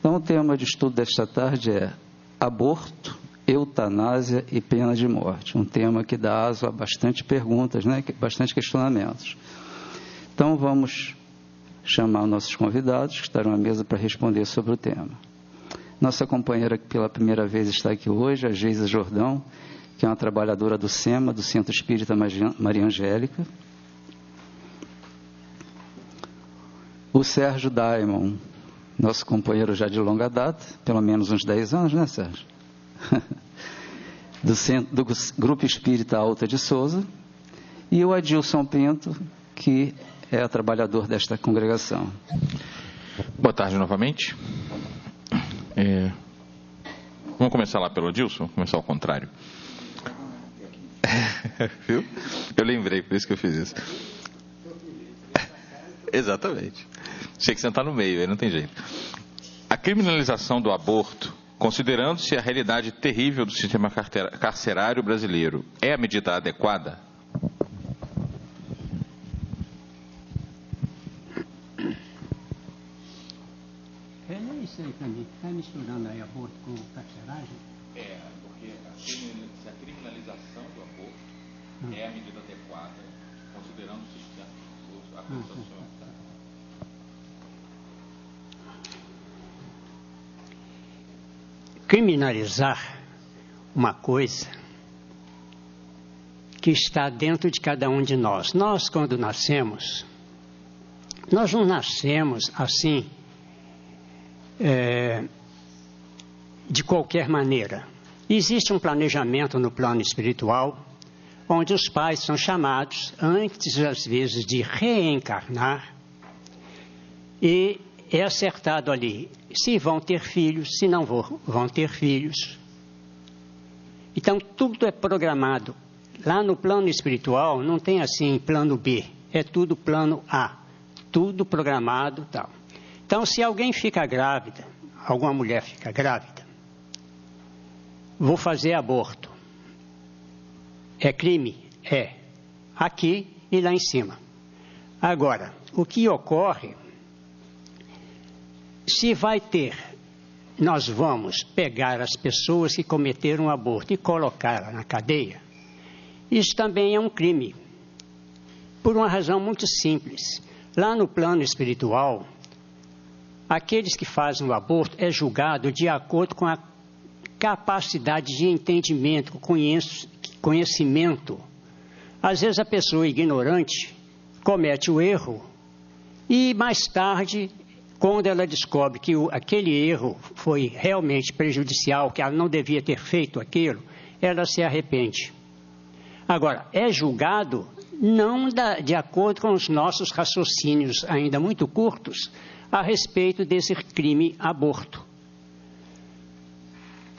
Então, o tema de estudo desta tarde é aborto, eutanásia e pena de morte. Um tema que dá aso a bastante perguntas, né? Bastante questionamentos. Então, vamos chamar nossos convidados, que estarão à mesa para responder sobre o tema. Nossa companheira que pela primeira vez está aqui hoje, a Geisa Jordão, que é uma trabalhadora do SEMA, do Centro Espírita Maria Angélica. O Sérgio Daimon, nosso companheiro já de longa data, pelo menos uns 10 anos, né, Sérgio? do Grupo Espírita Alta de Souza. E o Adilson Pinto, que é trabalhador desta congregação. Boa tarde novamente. Vamos começar lá pelo Adilson? Vamos começar ao contrário. Viu? Eu lembrei, por isso que eu fiz isso. Exatamente. Tinha que sentar no meio, aí não tem jeito. A criminalização do aborto, considerando-se a realidade terrível do sistema carcerário brasileiro, é a medida adequada? É isso aí, Candido. Está misturando aí aborto com carceragem? Porque a criminalização do aborto é a medida adequada, considerando o sistema, a Constituição. Criminalizar uma coisa que está dentro de cada um de nós. Nós, quando nascemos, nós não nascemos assim, de qualquer maneira. Existe um planejamento no plano espiritual, onde os pais são chamados, antes às vezes de reencarnar, e é acertado ali se vão ter filhos, se não vão ter filhos. Então, tudo é programado. Lá no plano espiritual, não tem assim plano B, é tudo plano A. Tudo programado, tal. Então, se alguém fica grávida, alguma mulher fica grávida, vou fazer aborto. É crime? É. Aqui e lá em cima. Agora, o que ocorre, se vai ter, nós vamos pegar as pessoas que cometeram aborto e colocá-las na cadeia, isso também é um crime. Por uma razão muito simples. Lá no plano espiritual, aqueles que fazem o aborto é julgado de acordo com a capacidade de entendimento, conhecimento. Às vezes a pessoa ignorante comete o erro e mais tarde, quando ela descobre que aquele erro foi realmente prejudicial, que ela não devia ter feito aquilo, ela se arrepende. Agora, é julgado não de acordo com os nossos raciocínios ainda muito curtos a respeito desse crime aborto.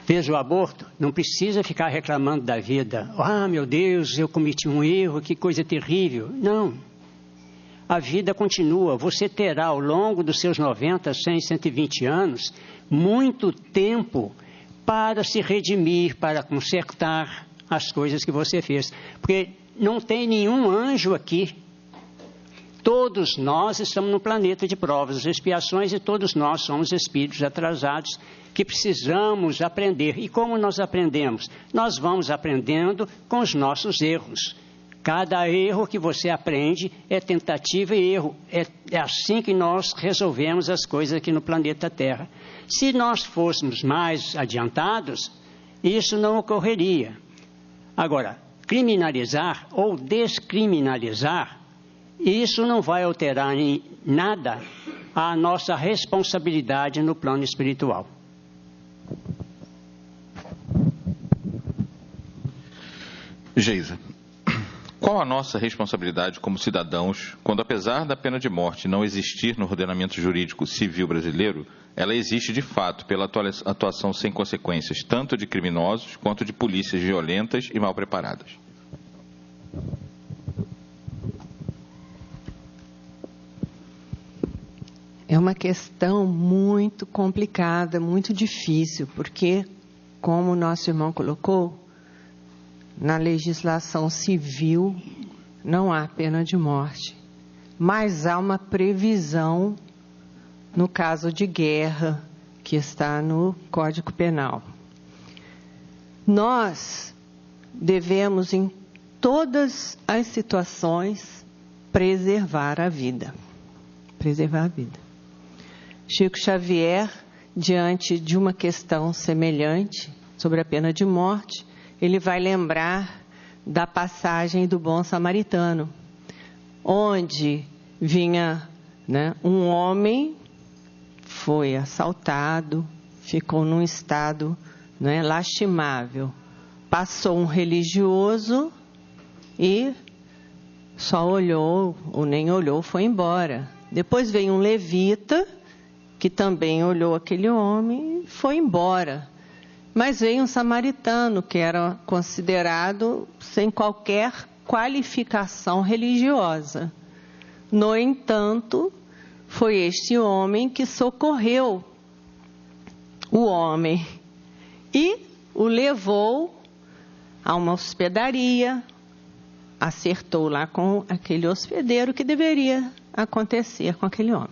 Fez o aborto, não precisa ficar reclamando da vida. Ah, meu Deus, eu cometi um erro, que coisa terrível. Não. A vida continua. Você terá ao longo dos seus 90, 100, 120 anos, muito tempo para se redimir, para consertar as coisas que você fez. Porque não tem nenhum anjo aqui. Todos nós estamos no planeta de provas e expiações e todos nós somos espíritos atrasados que precisamos aprender. E como nós aprendemos? Nós vamos aprendendo com os nossos erros. Cada erro que você aprende é tentativa e erro. É assim que nós resolvemos as coisas aqui no planeta Terra. Se nós fôssemos mais adiantados, isso não ocorreria. Agora, criminalizar ou descriminalizar, isso não vai alterar em nada a nossa responsabilidade no plano espiritual. Geisa, qual a nossa responsabilidade como cidadãos quando, apesar da pena de morte não existir no ordenamento jurídico civil brasileiro, ela existe de fato pela atuação sem consequências, tanto de criminosos quanto de polícias violentas e mal preparadas? É uma questão muito complicada, muito difícil, porque, como o nosso irmão colocou, na legislação civil não há pena de morte, mas há uma previsão no caso de guerra, que está no Código Penal. Nós devemos, em todas as situações, preservar a vida. Preservar a vida. Chico Xavier, diante de uma questão semelhante sobre a pena de morte, ele vai lembrar da passagem do bom samaritano, onde vinha, um homem, foi assaltado, ficou num estado lastimável. Passou um religioso e só olhou, ou nem olhou, foi embora. Depois veio um levita, que também olhou aquele homem e foi embora. Mas veio um samaritano, que era considerado sem qualquer qualificação religiosa. No entanto, foi este homem que socorreu o homem e o levou a uma hospedaria, acertou lá com aquele hospedeiro o que deveria acontecer com aquele homem.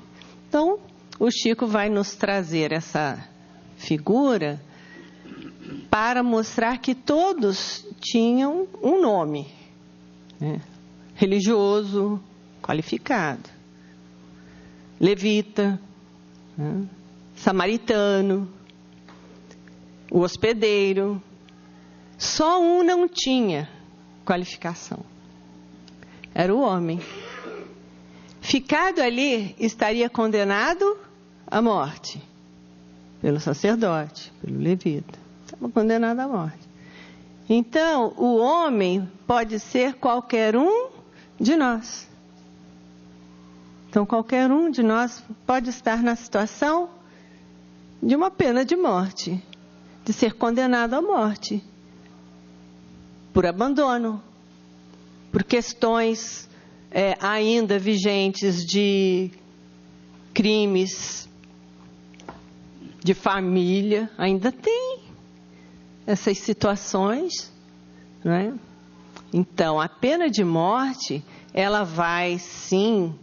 Então, o Chico vai nos trazer essa figura para mostrar que todos tinham um nome, religioso, qualificado, levita, samaritano, o hospedeiro. Só um não tinha qualificação, era o homem. Ficado ali, estaria condenado à morte pelo sacerdote, pelo levita. Estava condenado à morte. Então, o homem pode ser qualquer um de nós. Então, qualquer um de nós pode estar na situação de uma pena de morte, de ser condenado à morte, por abandono, por questões ainda vigentes de crimes de família, ainda tem essas situações, não é? Então, a pena de morte, ela vai sim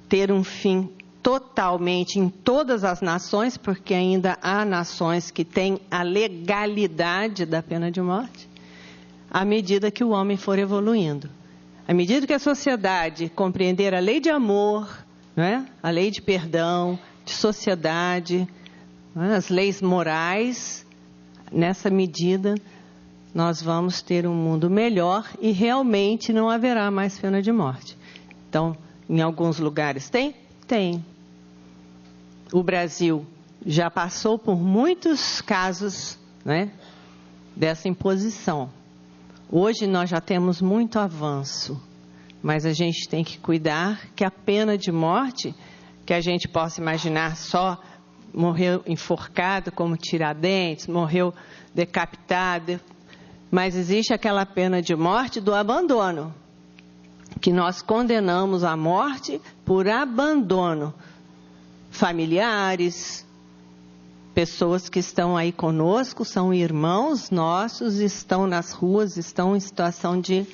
ter um fim totalmente em todas as nações, porque ainda há nações que têm a legalidade da pena de morte, à medida que o homem for evoluindo. À medida que a sociedade compreender a lei de amor, não é? A lei de perdão, de sociedade, as leis morais, nessa medida nós vamos ter um mundo melhor e realmente não haverá mais pena de morte. Então, em alguns lugares tem? Tem. O Brasil já passou por muitos casos, dessa imposição. Hoje nós já temos muito avanço, mas a gente tem que cuidar que a pena de morte, que a gente possa imaginar só morreu enforcado como Tiradentes, morreu decapitado, mas existe aquela pena de morte do abandono, que nós condenamos à morte por abandono. Familiares, pessoas que estão aí conosco, são irmãos nossos, estão nas ruas, estão em situação de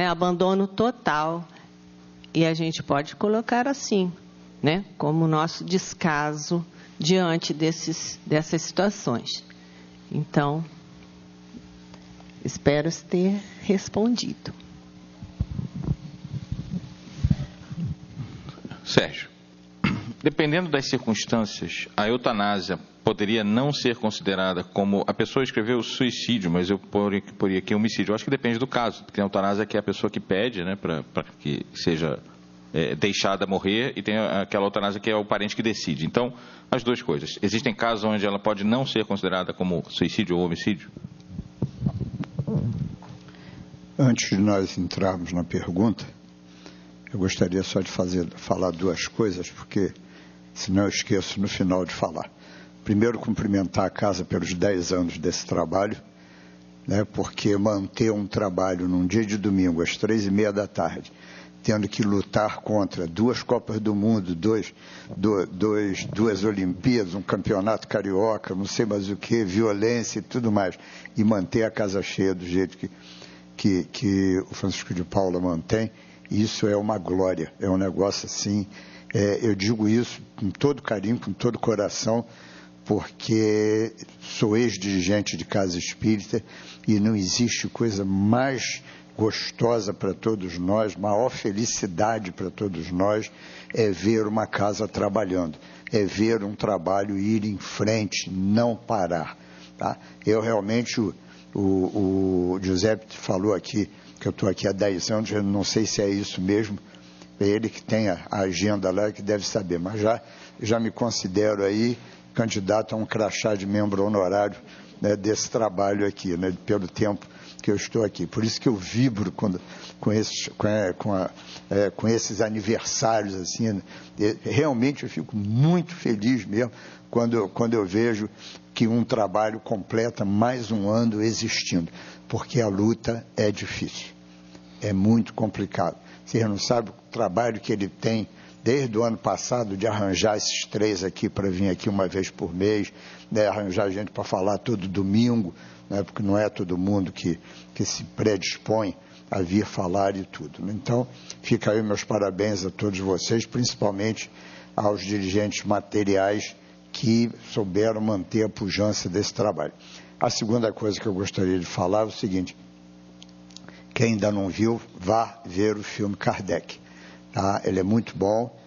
abandono total. E a gente pode colocar assim, como nosso descaso diante dessas situações. Então, espero ter respondido. Sérgio, dependendo das circunstâncias, a eutanásia poderia não ser considerada como... A pessoa escreveu suicídio, mas eu poria aqui homicídio. Eu acho que depende do caso, porque a eutanásia é a pessoa que pede, para que seja deixada morrer, e tem aquela eutanásia que é o parente que decide. Então, as duas coisas. Existem casos onde ela pode não ser considerada como suicídio ou homicídio? Antes de nós entrarmos na pergunta, eu gostaria só de falar duas coisas, porque senão eu esqueço no final de falar. Primeiro, cumprimentar a casa pelos 10 anos desse trabalho, porque manter um trabalho num dia de domingo, às 3h30 da tarde, tendo que lutar contra 2 Copas do Mundo, 2 Olimpíadas, um campeonato carioca, não sei mais o que, violência e tudo mais, e manter a casa cheia do jeito que o Francisco de Paula mantém, isso é uma glória, é um negócio assim, eu digo isso com todo carinho, com todo coração, porque sou ex-dirigente de casa espírita e não existe coisa mais gostosa para todos nós, maior felicidade para todos nós, é ver uma casa trabalhando, é ver um trabalho ir em frente, não parar. Tá? Eu realmente, o Giuseppe falou aqui, que eu estou aqui há 10 anos, eu não sei se é isso mesmo, é ele que tem a agenda lá, que deve saber, mas já me considero aí candidato a um crachá de membro honorário, né, desse trabalho aqui, né, pelo tempo que eu estou aqui. Por isso que eu vibro com esses aniversários, assim, né? Realmente eu fico muito feliz mesmo quando eu vejo que um trabalho completa mais um ano existindo, porque a luta é difícil, é muito complicado. Vocês não sabem o trabalho que ele tem desde o ano passado de arranjar esses 3 aqui para vir aqui uma vez por mês, né, arranjar gente para falar todo domingo, né, porque não é todo mundo que se predispõe a vir falar e tudo. Então, fica aí meus parabéns a todos vocês, principalmente aos dirigentes materiais que souberam manter a pujança desse trabalho. A segunda coisa que eu gostaria de falar é o seguinte: quem ainda não viu, vá ver o filme Kardec. Tá? Ele é muito bom.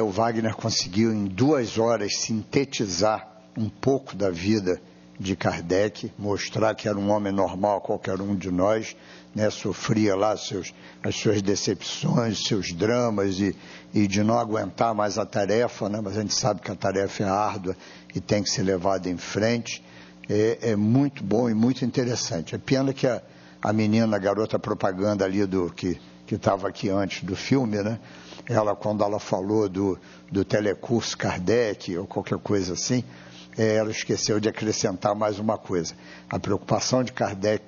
O Wagner conseguiu em 2 horas sintetizar um pouco da vida de Kardec, mostrar que era um homem normal, qualquer um de nós, né? Sofria lá as suas decepções, seus dramas e de não aguentar mais a tarefa, né? Mas a gente sabe que a tarefa é árdua e tem que ser levada em frente. É muito bom e muito interessante. É pena que a menina, a garota propaganda ali que estava aqui antes do filme, né? Quando ela falou do telecurso Kardec ou qualquer coisa assim, ela esqueceu de acrescentar mais uma coisa. A preocupação de Kardec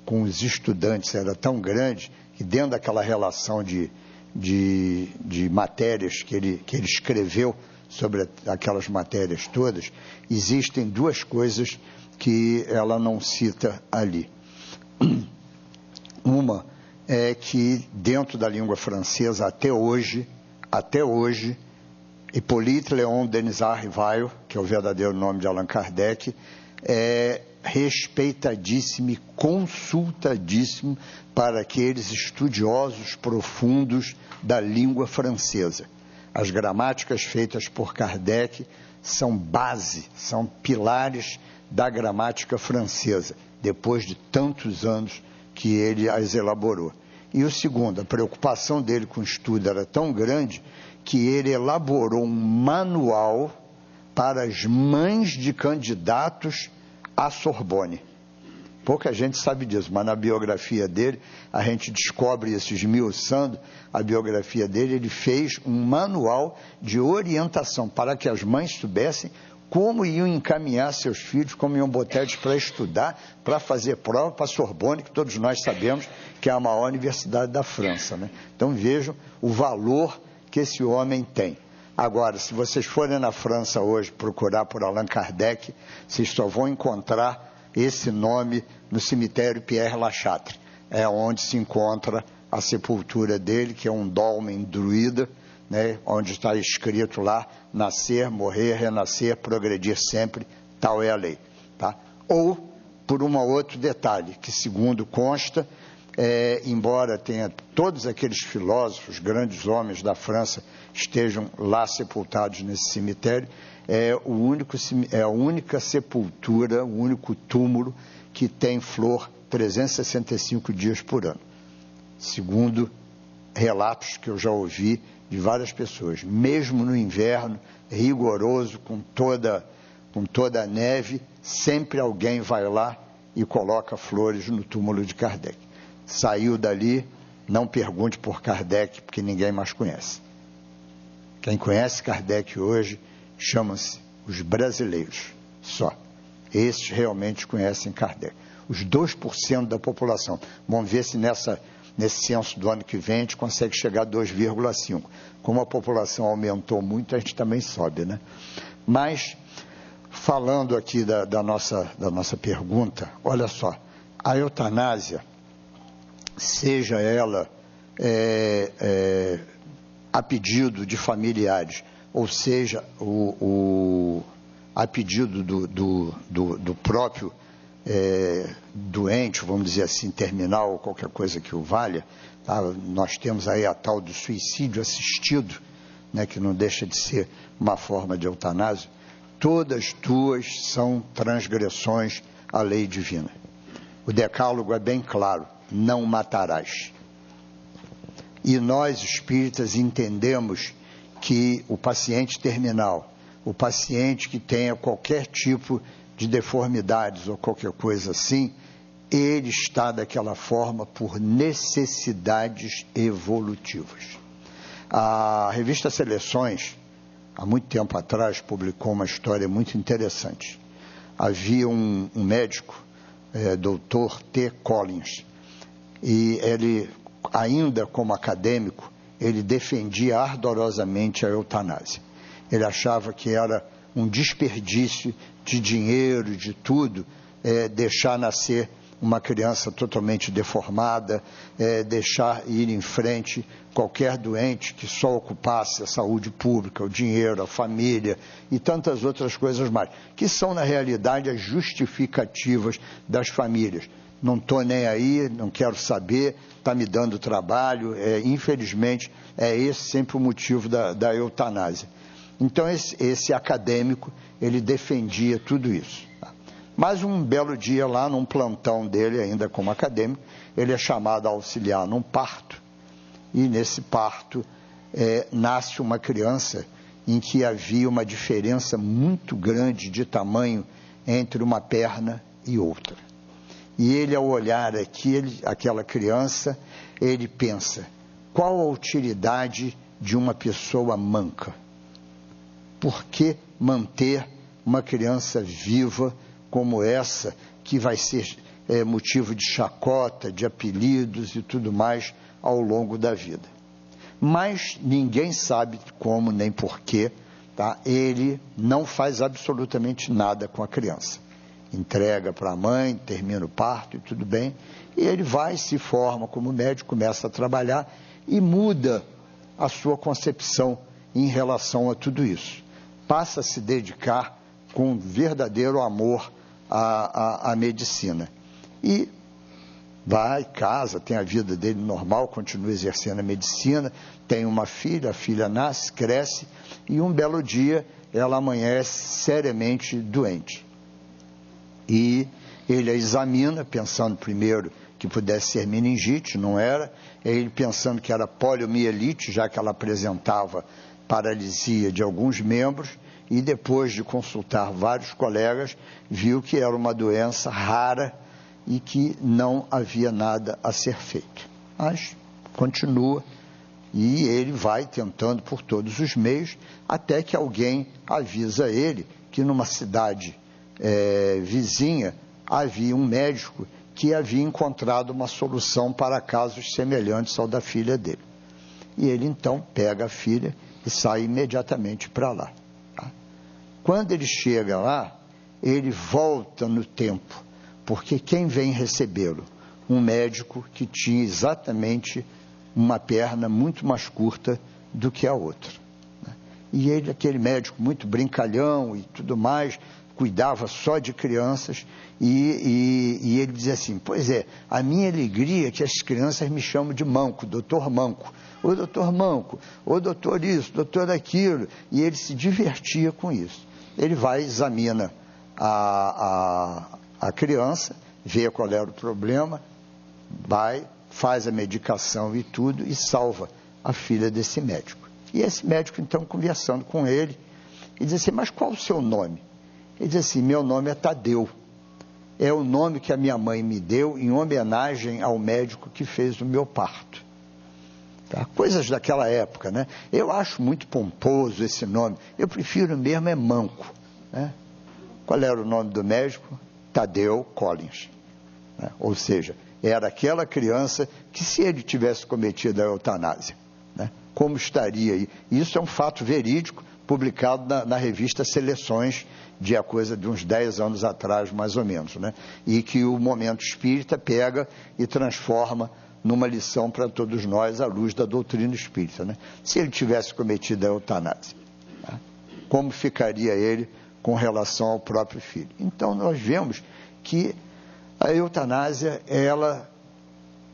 com os estudantes era tão grande que dentro daquela relação de matérias que ele escreveu sobre aquelas matérias todas, existem 2 coisas que ela não cita ali. Uma é que dentro da língua francesa, até hoje, Hippolyte Léon Denisard Rivail, que é o verdadeiro nome de Allan Kardec, é respeitadíssimo e consultadíssimo para aqueles estudiosos profundos da língua francesa. As gramáticas feitas por Kardec são base, são pilares da gramática francesa, depois de tantos anos que ele as elaborou. E o segundo, a preocupação dele com o estudo era tão grande que ele elaborou um manual para as mães de candidatos à Sorbonne. Pouca gente sabe disso, mas na biografia dele, a gente descobre isso esmiuçando a biografia dele. Ele fez um manual de orientação para que as mães soubessem como iam encaminhar seus filhos, como iam botar eles para estudar, para fazer prova para a Sorbonne, que todos nós sabemos que é a maior universidade da França, né? Então vejam o valor que esse homem tem. Agora, se vocês forem na França hoje procurar por Allan Kardec, vocês só vão encontrar esse nome no cemitério Père Lachatre, é onde se encontra a sepultura dele, que é um dolmen druida, né, onde está escrito lá: nascer, morrer, renascer, progredir sempre, tal é a lei. Tá? Ou por um outro detalhe, que segundo consta, embora tenha todos aqueles filósofos, grandes homens da França, estejam lá sepultados nesse cemitério, é a única sepultura, o único túmulo que tem flor 365 dias por ano, segundo relatos que eu já ouvi de várias pessoas. Mesmo no inverno rigoroso, com toda a neve, sempre alguém vai lá e coloca flores no túmulo de Kardec. Saiu dali, não pergunte por Kardec, porque ninguém mais conhece. Quem conhece Kardec hoje chama-se os brasileiros, só. Esses realmente conhecem Kardec. Os 2% da população. Vamos ver se nesse censo do ano que vem a gente consegue chegar a 2,5. Como a população aumentou muito, a gente também sobe, né? Mas, falando aqui da nossa pergunta, olha só, a eutanásia, seja ela a pedido de familiares, ou seja, a pedido do próprio doente, vamos dizer assim, terminal, ou qualquer coisa que o valha, tá? Nós temos aí a tal do suicídio assistido, né, que não deixa de ser uma forma de eutanásia. Todas duas são transgressões à lei divina. O decálogo é bem claro: não matarás. E nós, espíritas, entendemos que o paciente terminal, o paciente que tenha qualquer tipo de deformidades ou qualquer coisa assim, ele está daquela forma por necessidades evolutivas. A revista Seleções, há muito tempo atrás, publicou uma história muito interessante. Havia um médico, Dr. T. Collins, e ele, ainda como acadêmico, ele defendia ardorosamente a eutanásia. Ele achava que era um desperdício de dinheiro, de tudo, deixar nascer uma criança totalmente deformada, deixar ir em frente qualquer doente que só ocupasse a saúde pública, o dinheiro, a família e tantas outras coisas mais, que são, na realidade, as justificativas das famílias. Não estou nem aí, não quero saber, está me dando trabalho, infelizmente, é esse sempre o motivo da eutanásia. Então, esse acadêmico, ele defendia tudo isso. Tá? Mas um belo dia lá, num plantão dele, ainda como acadêmico, ele é chamado a auxiliar num parto, e nesse parto nasce uma criança em que havia uma diferença muito grande de tamanho entre uma perna e outra. E ele, ao olhar aquela criança, ele pensa: qual a utilidade de uma pessoa manca? Por que manter uma criança viva como essa, que vai ser motivo de chacota, de apelidos e tudo mais ao longo da vida? Mas ninguém sabe como nem porquê, tá? Ele não faz absolutamente nada com a criança. Entrega para a mãe, termina o parto e tudo bem. E ele vai, se forma como médico, começa a trabalhar e muda a sua concepção em relação a tudo isso. Passa a se dedicar com verdadeiro amor à medicina. E vai, casa, tem a vida dele normal, continua exercendo a medicina, tem uma filha, a filha nasce, cresce, e um belo dia ela amanhece seriamente doente. E ele a examina, pensando primeiro que pudesse ser meningite, não era, ele pensando que era poliomielite, já que ela apresentava paralisia de alguns membros, e depois de consultar vários colegas, viu que era uma doença rara e que não havia nada a ser feito. Mas continua, e ele vai tentando por todos os meios, até que alguém avisa ele que numa cidade vizinha havia um médico que havia encontrado uma solução para casos semelhantes ao da filha dele. E ele então pega a filha e sai imediatamente para lá. Tá? Quando ele chega lá, ele volta no tempo, porque quem vem recebê-lo? Um médico que tinha exatamente uma perna muito mais curta do que a outra. Né? E ele, aquele médico muito brincalhão e tudo mais, cuidava só de crianças, e ele dizia assim: pois é, a minha alegria é que as crianças me chamam de Manco, doutor Manco, ô doutor Manco, ô doutor isso, doutor aquilo, e ele se divertia com isso. Ele vai, examina a criança, vê qual era o problema, vai, faz a medicação e tudo, e salva a filha desse médico. E esse médico, então, conversando com ele, e diz assim: mas qual o seu nome? Ele diz assim: meu nome é Tadeu, é o nome que a minha mãe me deu em homenagem ao médico que fez o meu parto. Tá? Coisas daquela época, né? Eu acho muito pomposo esse nome, eu prefiro mesmo Manco. Né? Qual era o nome do médico? Tadeu Collins. Né? Ou seja, era aquela criança que, se ele tivesse cometido a eutanásia, né? Como estaria aí? Isso é um fato verídico, publicado na revista Seleções, de a coisa de uns 10 anos atrás, mais ou menos, né? E que o Momento Espírita pega e transforma numa lição para todos nós, à luz da doutrina espírita, né? Se ele tivesse cometido a eutanásia, tá? Como ficaria ele com relação ao próprio filho. Então, nós vemos que a eutanásia, ela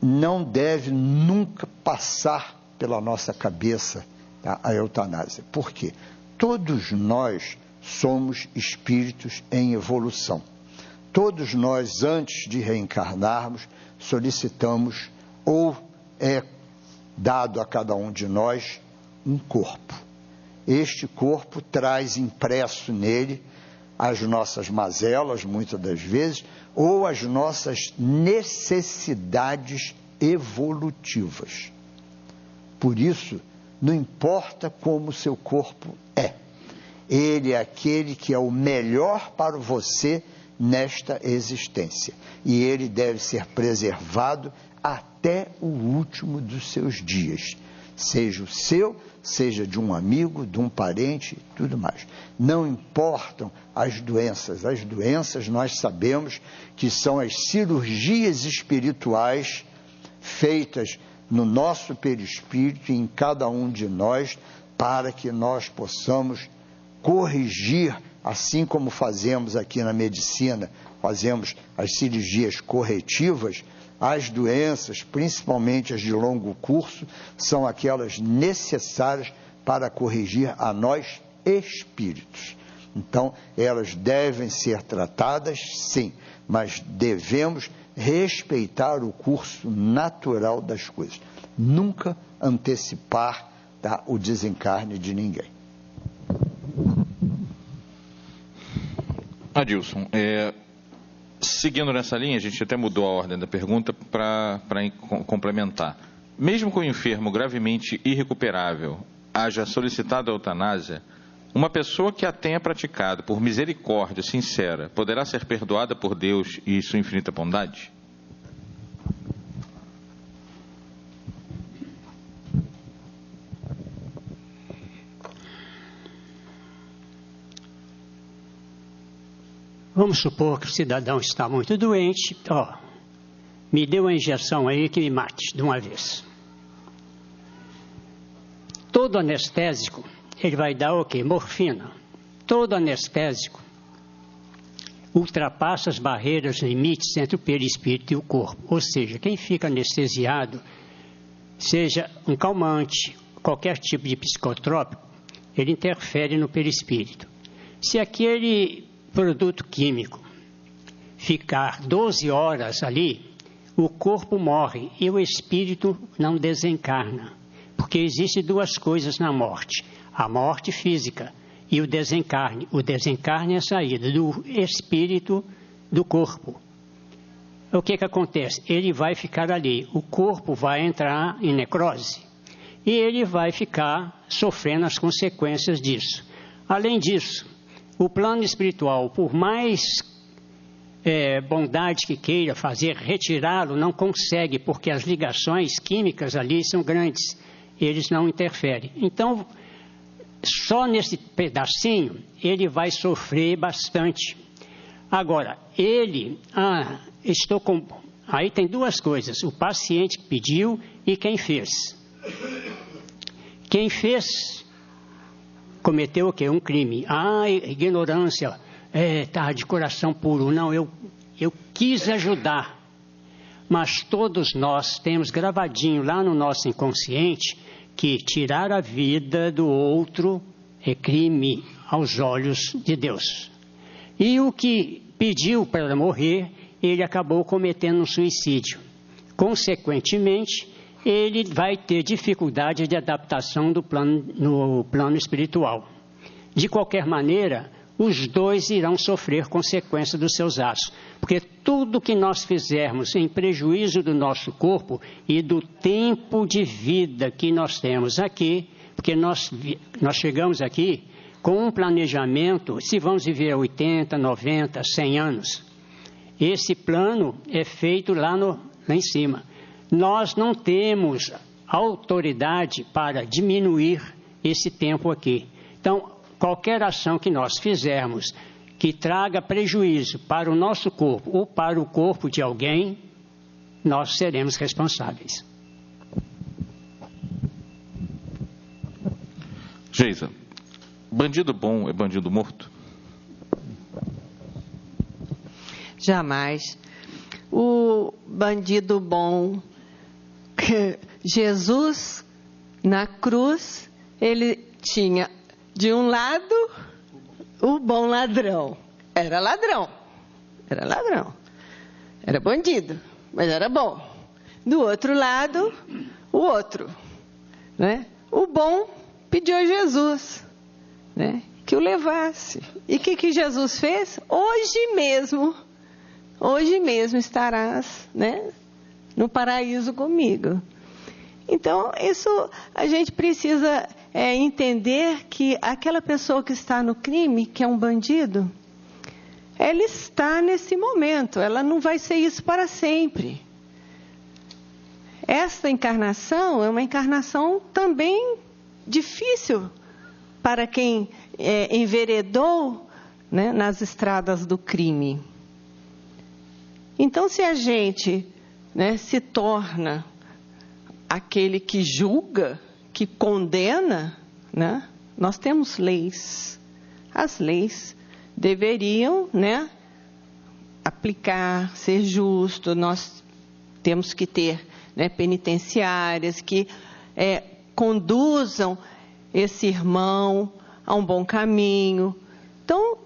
não deve nunca passar pela nossa cabeça, tá? A eutanásia. Por quê? Todos nós somos espíritos em evolução. Todos nós, antes de reencarnarmos, solicitamos ou é dado a cada um de nós um corpo. Este corpo traz impresso nele as nossas mazelas, muitas das vezes, ou as nossas necessidades evolutivas. Por isso, não importa como o seu corpo é, ele é aquele que é o melhor para você nesta existência. E ele deve ser preservado até o último dos seus dias. Seja o seu, seja de um amigo, de um parente, tudo mais. Não importam as doenças nós sabemos que são as cirurgias espirituais feitas no nosso perispírito e em cada um de nós, para que nós possamos corrigir, assim como fazemos aqui na medicina, fazemos as cirurgias corretivas. As doenças, principalmente as de longo curso, são aquelas necessárias para corrigir a nós espíritos. Então, elas devem ser tratadas, sim, mas devemos respeitar o curso natural das coisas. Nunca antecipar, tá, o desencarne de ninguém. Adilson, seguindo nessa linha, a gente até mudou a ordem da pergunta para complementar. Mesmo que o enfermo gravemente irrecuperável haja solicitado a eutanásia, uma pessoa que a tenha praticado por misericórdia sincera poderá ser perdoada por Deus e sua infinita bondade? Vamos supor que o cidadão está muito doente, me dê uma injeção aí que me mate de uma vez. Todo anestésico, ele vai dar o quê? Morfina. Todo anestésico ultrapassa as barreiras, limites entre o perispírito e o corpo. Ou seja, quem fica anestesiado, seja um calmante, qualquer tipo de psicotrópico, ele interfere no perispírito. Se aquele produto químico ficar 12 horas ali, o corpo morre e o espírito não desencarna. Porque existem duas coisas na morte: a morte física e o desencarne. O desencarne é a saída do espírito do corpo. O que acontece? Ele vai ficar ali, o corpo vai entrar em necrose e ele vai ficar sofrendo as consequências disso. Além disso, o plano espiritual, por mais bondade que queira fazer, retirá-lo, não consegue, porque as ligações químicas ali são grandes, eles não interferem. Então, só nesse pedacinho, ele vai sofrer bastante. Agora, aí tem duas coisas: o paciente que pediu e quem fez. Quem fez cometeu o quê? Um crime. Ignorância, tá de coração puro. Não, eu quis ajudar. Mas todos nós temos gravadinho lá no nosso inconsciente que tirar a vida do outro é crime aos olhos de Deus. E o que pediu para morrer, ele acabou cometendo um suicídio. Consequentemente, ele vai ter dificuldade de adaptação no plano espiritual. De qualquer maneira, os dois irão sofrer consequências dos seus atos, porque tudo que nós fizermos em prejuízo do nosso corpo e do tempo de vida que nós temos aqui, porque nós chegamos aqui com um planejamento, se vamos viver 80, 90, 100 anos, esse plano é feito lá em cima. Nós não temos autoridade para diminuir esse tempo aqui. Então, qualquer ação que nós fizermos que traga prejuízo para o nosso corpo ou para o corpo de alguém, nós seremos responsáveis. Geisa, bandido bom é bandido morto? jamais. O bandido bom, Jesus, na cruz, ele tinha de um lado o bom ladrão. Era ladrão. Era bandido, mas era bom. Do outro lado, o outro, né? O bom pediu a Jesus, né, que o levasse. E o que Jesus fez? Hoje mesmo estarás, né, no paraíso comigo. Então, isso a gente precisa entender que aquela pessoa que está no crime, que é um bandido, ela está nesse momento, ela não vai ser isso para sempre. Esta encarnação é uma encarnação também difícil para quem enveredou, né, nas estradas do crime. Então, se a gente, né, se torna aquele que julga, que condena, né, nós temos leis. As leis deveriam, né, aplicar, ser justo. Nós temos que ter, né, penitenciárias que conduzam esse irmão a um bom caminho. Então,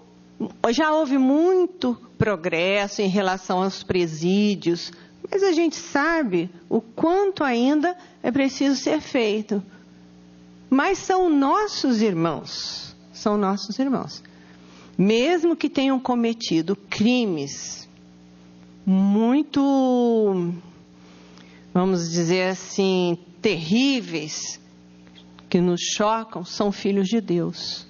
já houve muito progresso em relação aos presídios, mas a gente sabe o quanto ainda é preciso ser feito. Mas são nossos irmãos, mesmo que tenham cometido crimes muito, vamos dizer assim, terríveis, que nos chocam, são filhos de Deus.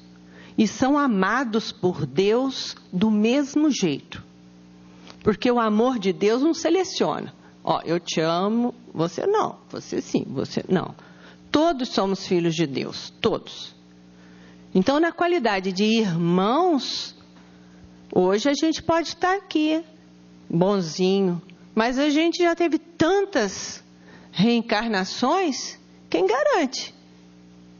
E são amados por Deus do mesmo jeito. Porque o amor de Deus não seleciona. Ó, eu te amo, você não, você sim, você não. Todos somos filhos de Deus, todos. Então, na qualidade de irmãos, hoje a gente pode estar aqui, bonzinho, mas a gente já teve tantas reencarnações, quem garante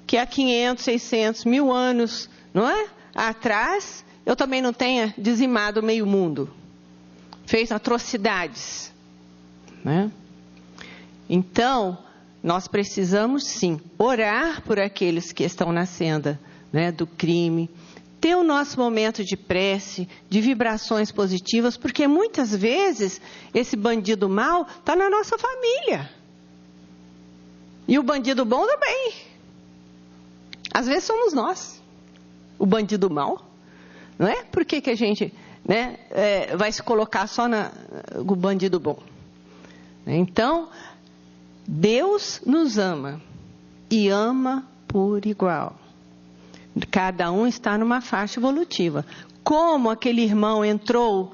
que há 500, 600, 1000 anos, não é? Atrás, eu também não tenha dizimado meio mundo, fez atrocidades, né? Então, nós precisamos sim orar por aqueles que estão na senda, né, do crime, ter o nosso momento de prece, de vibrações positivas, porque muitas vezes esse bandido mau está na nossa família. E o bandido bom também. Às vezes somos nós, o bandido mau, não é? Por que a gente, né, vai se colocar só no bandido bom? Então, Deus nos ama e ama por igual. Cada um está numa faixa evolutiva. Como aquele irmão entrou,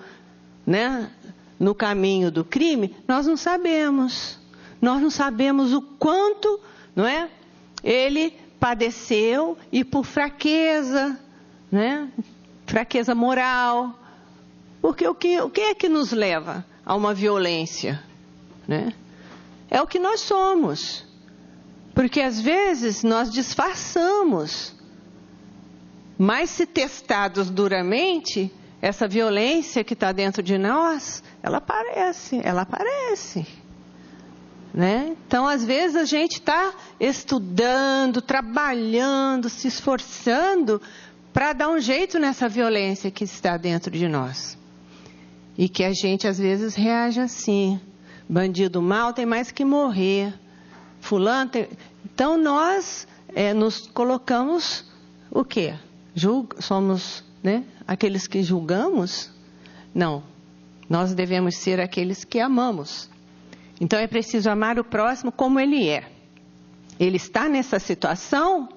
né, no caminho do crime, nós não sabemos. Nós não sabemos o quanto, não é, ele padeceu e por fraqueza, né, fraqueza moral. Porque o que é que nos leva a uma violência, né? É o que nós somos. Porque às vezes nós disfarçamos. Mas se testados duramente, essa violência que está dentro de nós, ela aparece. Né? Então, às vezes, a gente está estudando, trabalhando, se esforçando para dar um jeito nessa violência que está dentro de nós. E que a gente, às vezes, reage assim. Bandido mau tem mais que morrer. Fulano tem... Então, nós nos colocamos o quê? Somos, né, aqueles que julgamos? Não. Nós devemos ser aqueles que amamos. Então, é preciso amar o próximo como ele é. Ele está nessa situação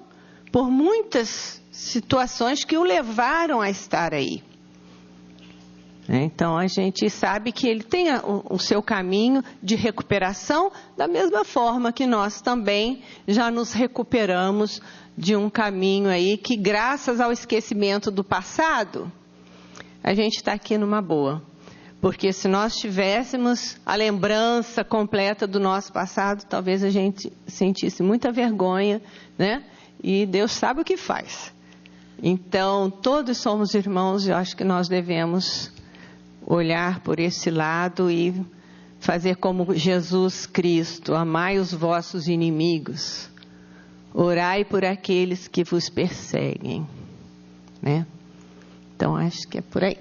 por muitas situações que o levaram a estar aí. Então, a gente sabe que ele tem o seu caminho de recuperação, da mesma forma que nós também já nos recuperamos de um caminho aí que, graças ao esquecimento do passado, a gente está aqui numa boa. Porque se nós tivéssemos a lembrança completa do nosso passado, talvez a gente sentisse muita vergonha, né? E Deus sabe o que faz. Então, todos somos irmãos e eu acho que nós devemos olhar por esse lado e fazer como Jesus Cristo: amai os vossos inimigos, orai por aqueles que vos perseguem, né? Então acho que é por aí.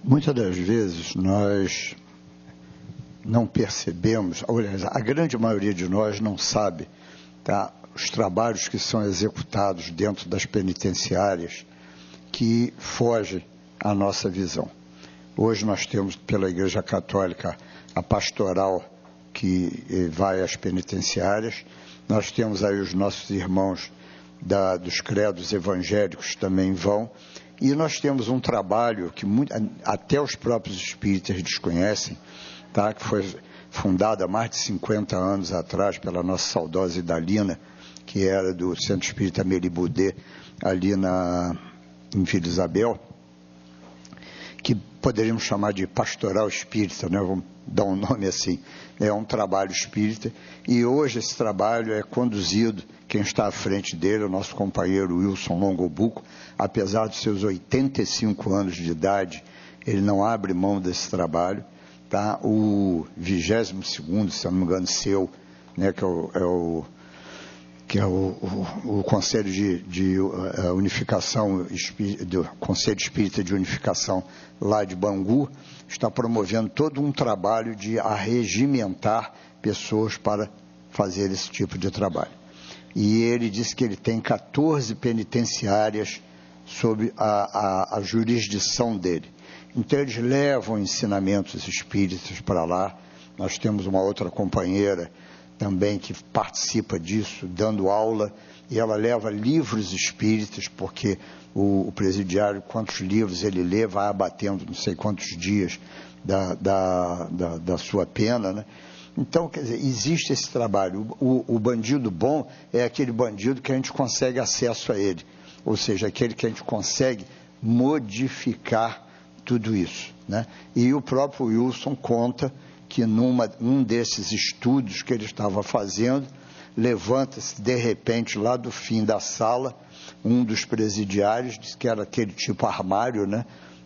Muitas das vezes nós não percebemos, aliás, a grande maioria de nós não sabe, tá, os trabalhos que são executados dentro das penitenciárias que fogem à nossa visão. Hoje nós temos pela Igreja Católica a pastoral que vai às penitenciárias, nós temos aí os nossos irmãos dos credos evangélicos também vão, e nós temos um trabalho que até os próprios espíritas desconhecem, tá? Que foi fundado há mais de 50 anos atrás pela nossa saudosa Idalina, que era do Centro Espírita Melibudê, ali em Vila Isabel, que poderíamos chamar de pastoral espírita, né? Vamos dar um nome assim. É um trabalho espírita, e hoje esse trabalho é conduzido, quem está à frente dele, o nosso companheiro Wilson Longobuco. Apesar dos seus 85 anos de idade, ele não abre mão desse trabalho, tá? O 22º, se eu não me engano, seu, né, que é o Conselho de Unificação, do Conselho Espírita de Unificação lá de Bangu, está promovendo todo um trabalho de arregimentar pessoas para fazer esse tipo de trabalho. E ele disse que ele tem 14 penitenciárias sob a jurisdição dele. Então eles levam ensinamentos espíritas para lá. Nós temos uma outra companheira também que participa disso, dando aula, e ela leva livros espíritas, porque o presidiário, quantos livros ele lê, vai abatendo não sei quantos dias da sua pena, né? Então, quer dizer, existe esse trabalho. O bandido bom é aquele bandido que a gente consegue acesso a ele, ou seja, aquele que a gente consegue modificar tudo isso, né? E o próprio Wilson conta que num desses estudos que ele estava fazendo, levanta-se de repente lá do fim da sala um dos presidiários, diz que era aquele tipo armário, né,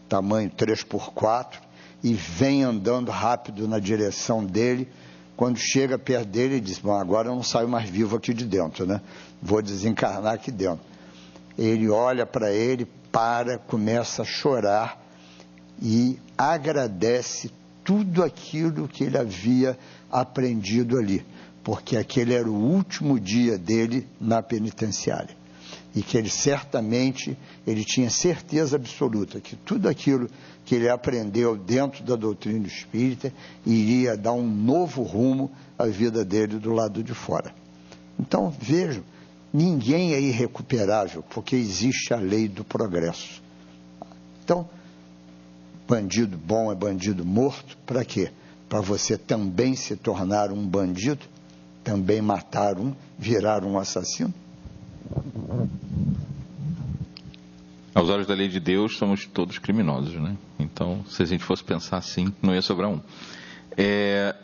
tamanho 3x4, e vem andando rápido na direção dele. Quando chega perto dele, ele diz: bom, agora eu não saio mais vivo aqui de dentro, né? Vou desencarnar aqui dentro. Ele olha para ele, começa a chorar e agradece tudo aquilo que ele havia aprendido ali, porque aquele era o último dia dele na penitenciária, e que ele certamente, ele tinha certeza absoluta que tudo aquilo que ele aprendeu dentro da doutrina espírita iria dar um novo rumo à vida dele do lado de fora. Então, vejam, ninguém é irrecuperável, porque existe a lei do progresso. Então, bandido bom é bandido morto, para quê? Para você também se tornar um bandido, também matar virar um assassino? Aos olhos da lei de Deus, somos todos criminosos, né? Então, se a gente fosse pensar assim, não ia sobrar um.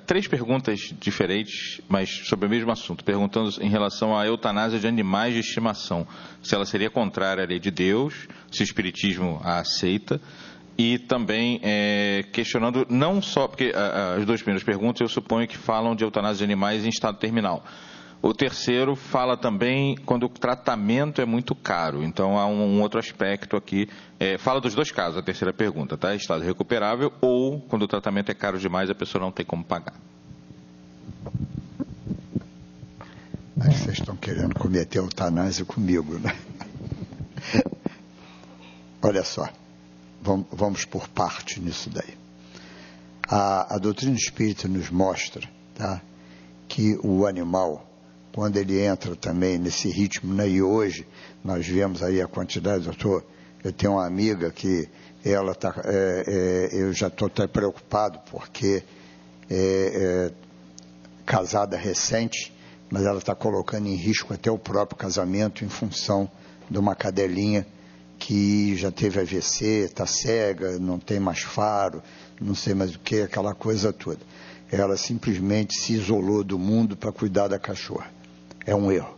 3 perguntas diferentes, mas sobre o mesmo assunto, perguntando em relação à eutanásia de animais de estimação, se ela seria contrária à lei de Deus, se o Espiritismo a aceita, e também questionando não só, porque as 2 primeiras perguntas eu suponho que falam de eutanásia de animais em estado terminal. O terceiro fala também quando o tratamento é muito caro. Então, há um outro aspecto aqui. Fala dos 2 casos, a terceira pergunta, tá? Estado recuperável ou quando o tratamento é caro demais, a pessoa não tem como pagar. Acho que vocês estão querendo cometer eutanásia comigo, né? Olha só, vamos por parte nisso daí. A doutrina espírita nos mostra, tá, que o animal, quando ele entra também nesse ritmo, né? E hoje nós vemos aí a quantidade, eu tenho uma amiga que ela está, eu já estou até preocupado porque casada recente, mas ela está colocando em risco até o próprio casamento em função de uma cadelinha que já teve AVC, está cega, não tem mais faro, não sei mais o que, aquela coisa toda. Ela simplesmente se isolou do mundo para cuidar da cachorra. É um erro,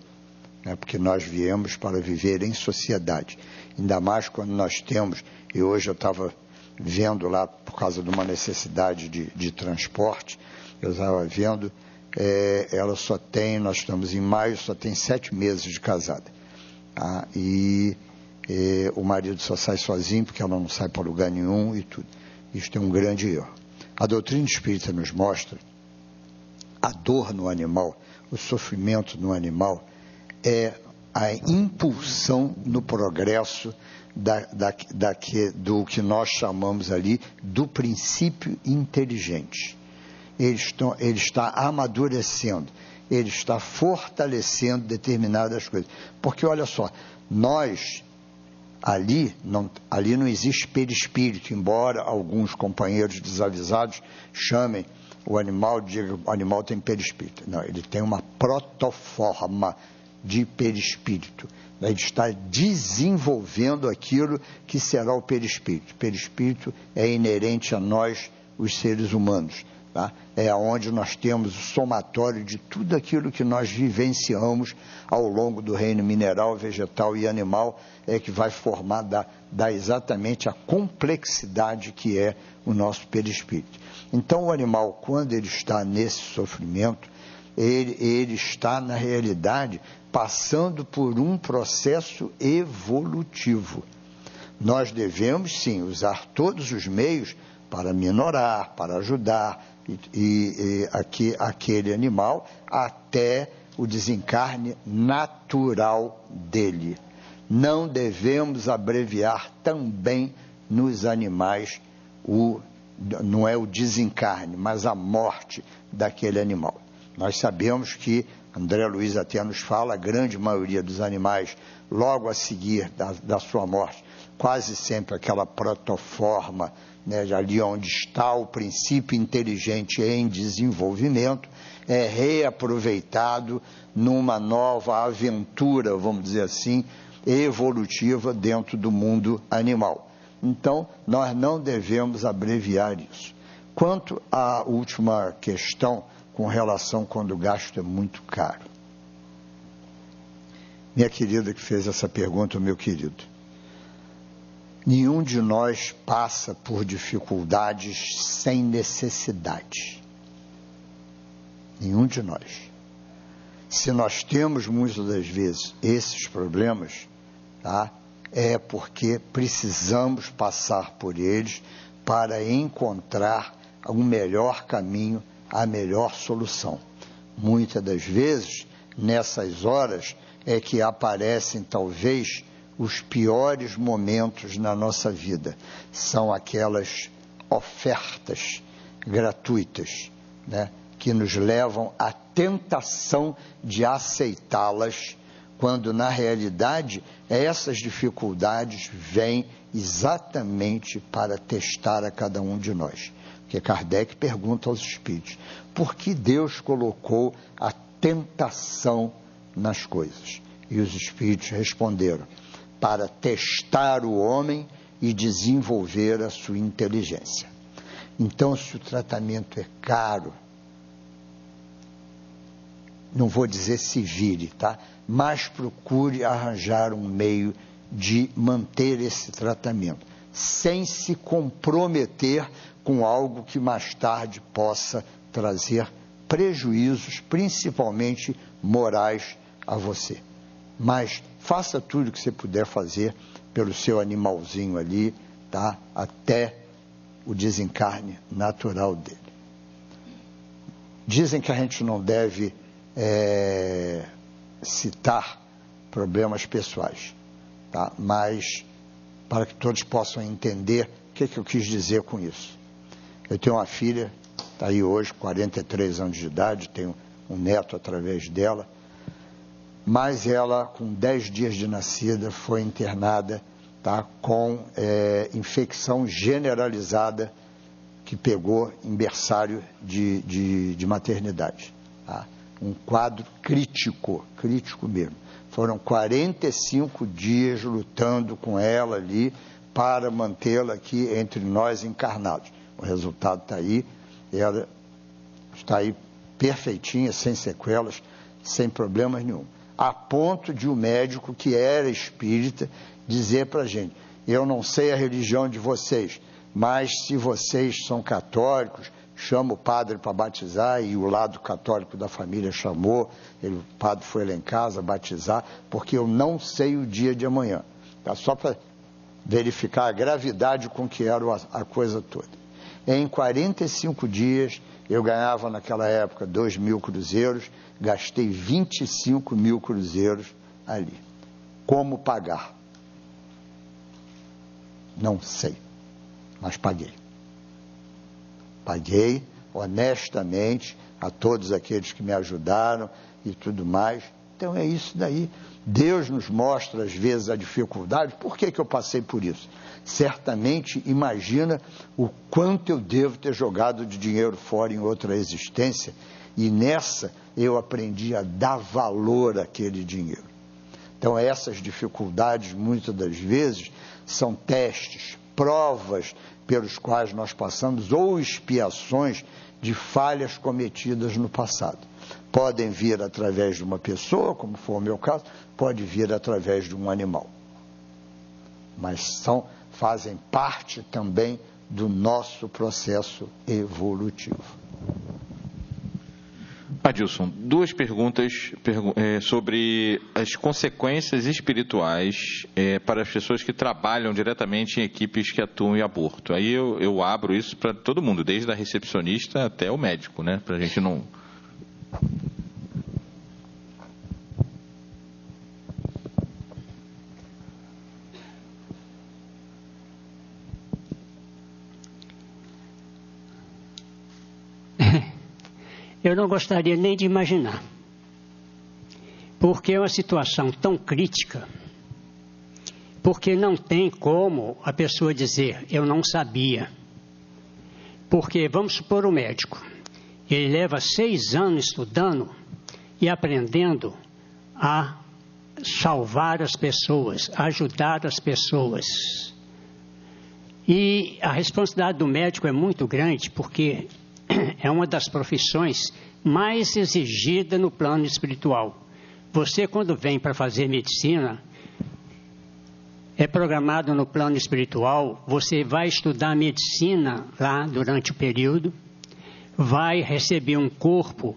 né? Porque nós viemos para viver em sociedade. ainda mais quando nós temos, e hoje eu estava vendo lá, por causa de uma necessidade de transporte, eu estava vendo, ela só tem, nós estamos em maio, só tem 7 meses de casada. Tá? E o marido só sai sozinho, porque ela não sai para lugar nenhum e tudo. Isso é um grande erro. A doutrina espírita nos mostra a dor no animal, o sofrimento no animal, é a impulsão no progresso do que nós chamamos ali do princípio inteligente. Ele está amadurecendo, ele está fortalecendo determinadas coisas. Porque, olha só, nós, ali não existe perispírito, embora alguns companheiros desavisados chamem o animal, digam que o animal tem perispírito. Não, ele tem uma protoforma de perispírito. Ele está desenvolvendo aquilo que será o perispírito. O perispírito é inerente a nós, os seres humanos. Tá? É onde nós temos o somatório de tudo aquilo que nós vivenciamos ao longo do reino mineral, vegetal e animal, que vai formar, dar exatamente a complexidade que é o nosso perispírito. Então, o animal, quando ele está nesse sofrimento, ele está, na realidade, passando por um processo evolutivo. Nós devemos, sim, usar todos os meios para minorar, para ajudar aquele animal até o desencarne natural dele. Não devemos abreviar também nos animais não é o desencarne, mas a morte daquele animal. Nós sabemos que, André Luiz até nos fala, a grande maioria dos animais, logo a seguir da sua morte, quase sempre aquela protoforma, né, ali onde está o princípio inteligente em desenvolvimento, é reaproveitado numa nova aventura, vamos dizer assim, evolutiva dentro do mundo animal. Então, nós não devemos abreviar isso. Quanto à última questão, com relação quando o gasto é muito caro. Minha querida que fez essa pergunta, meu querido, nenhum de nós passa por dificuldades sem necessidade. Nenhum de nós. Se nós temos muitas das vezes esses problemas, tá? É porque precisamos passar por eles para encontrar um melhor caminho, a melhor solução. Muitas das vezes, nessas horas, é que aparecem talvez os piores momentos na nossa vida. São aquelas ofertas gratuitas, né, que nos levam à tentação de aceitá-las, quando na realidade essas dificuldades vêm exatamente para testar a cada um de nós. Porque Kardec pergunta aos espíritos, por que Deus colocou a tentação nas coisas? E os espíritos responderam, para testar o homem e desenvolver a sua inteligência. Então, se o tratamento é caro, não vou dizer se vire, tá? Mas procure arranjar um meio de manter esse tratamento, sem se comprometer com algo que mais tarde possa trazer prejuízos, principalmente morais, a você. Mas faça tudo o que você puder fazer pelo seu animalzinho ali, tá? Até o desencarne natural dele. Dizem que a gente não deve citar problemas pessoais, tá? Mas para que todos possam entender o que eu quis dizer com isso. Eu tenho uma filha, está aí hoje, 43 anos de idade, tenho um neto através dela, mas ela, com 10 dias de nascida, foi internada, tá, com infecção generalizada que pegou em berçário de maternidade. Tá? Um quadro crítico mesmo. Foram 45 dias lutando com ela ali para mantê-la aqui entre nós encarnados. O resultado está aí, ela está aí perfeitinha, sem sequelas, sem problemas nenhum. A ponto de um médico que era espírita dizer para a gente, eu não sei a religião de vocês, mas se vocês são católicos, chama o padre para batizar, e o lado católico da família chamou, o padre foi lá em casa batizar, porque eu não sei o dia de amanhã. Tá? Só para verificar a gravidade com que era a coisa toda. Em 45 dias, eu ganhava naquela época 2.000 cruzeiros, gastei 25.000 cruzeiros ali. Como pagar? Não sei, mas paguei. Paguei honestamente a todos aqueles que me ajudaram e tudo mais. Então é isso daí. Deus nos mostra às vezes a dificuldade. Por que eu passei por isso? Certamente imagina o quanto eu devo ter jogado de dinheiro fora em outra existência, e nessa eu aprendi a dar valor àquele dinheiro. Então essas dificuldades muitas das vezes são testes, provas pelos quais nós passamos, ou expiações de falhas cometidas no passado. Podem vir através de uma pessoa, como foi o meu caso, pode vir através de um animal. Mas fazem parte também do nosso processo evolutivo. Adilson, duas perguntas sobre as consequências espirituais para as pessoas que trabalham diretamente em equipes que atuam em aborto. Aí eu abro isso para todo mundo, desde a recepcionista até o médico, né? Para a gente não... Eu não gostaria nem de imaginar, porque é uma situação tão crítica, porque não tem como a pessoa dizer, eu não sabia. Porque, vamos supor, o médico, ele leva 6 anos estudando e aprendendo a salvar as pessoas, ajudar as pessoas. E a responsabilidade do médico é muito grande, porque é uma das profissões mais exigidas no plano espiritual. Você, quando vem para fazer medicina, é programado no plano espiritual, você vai estudar medicina lá durante o período, vai receber um corpo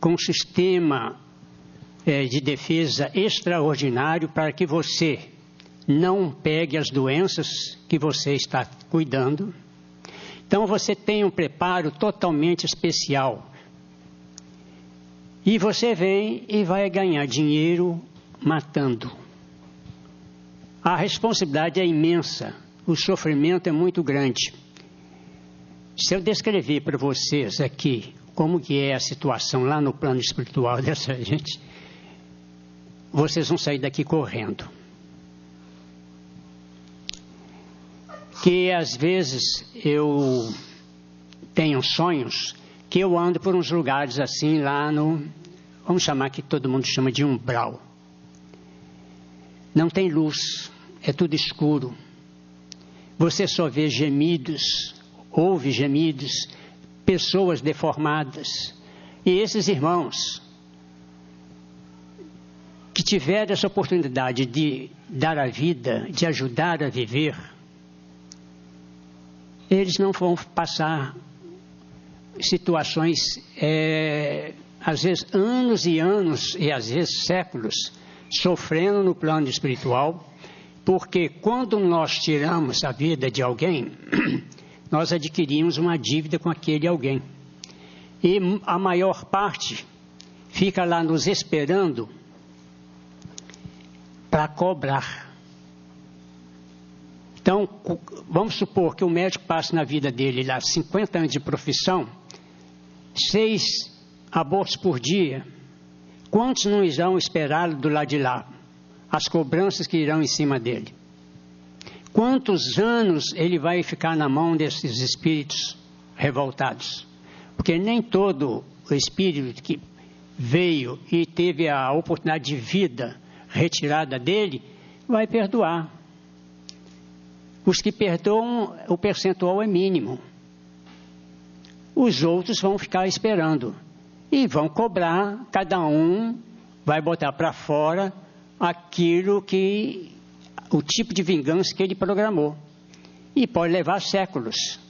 com um sistema de defesa extraordinário para que você não pegue as doenças que você está cuidando. Então, você tem um preparo totalmente especial. E você vem e vai ganhar dinheiro matando. A responsabilidade é imensa. O sofrimento é muito grande. Se eu descrever para vocês aqui como que é a situação lá no plano espiritual dessa gente, vocês vão sair daqui correndo. Que às vezes eu tenho sonhos que eu ando por uns lugares assim lá no, vamos chamar que todo mundo chama de umbral. Não tem luz, é tudo escuro. Você só vê gemidos, ouve gemidos, pessoas deformadas. E esses irmãos que tiveram essa oportunidade de dar a vida, de ajudar a viver, eles não vão passar situações, às vezes anos e anos, e às vezes séculos, sofrendo no plano espiritual, porque quando nós tiramos a vida de alguém, nós adquirimos uma dívida com aquele alguém. E a maior parte fica lá nos esperando para cobrar. Então, vamos supor que o médico passe na vida dele lá 50 anos de profissão, 6 abortos por dia. Quantos não irão esperá-lo do lado de lá? As cobranças que irão em cima dele. Quantos anos ele vai ficar na mão desses espíritos revoltados? Porque nem todo o espírito que veio e teve a oportunidade de vida retirada dele vai perdoar. Os que perdoam, o percentual é mínimo. Os outros vão ficar esperando. E vão cobrar, cada um vai botar para fora aquilo que o tipo de vingança que ele programou. E pode levar séculos.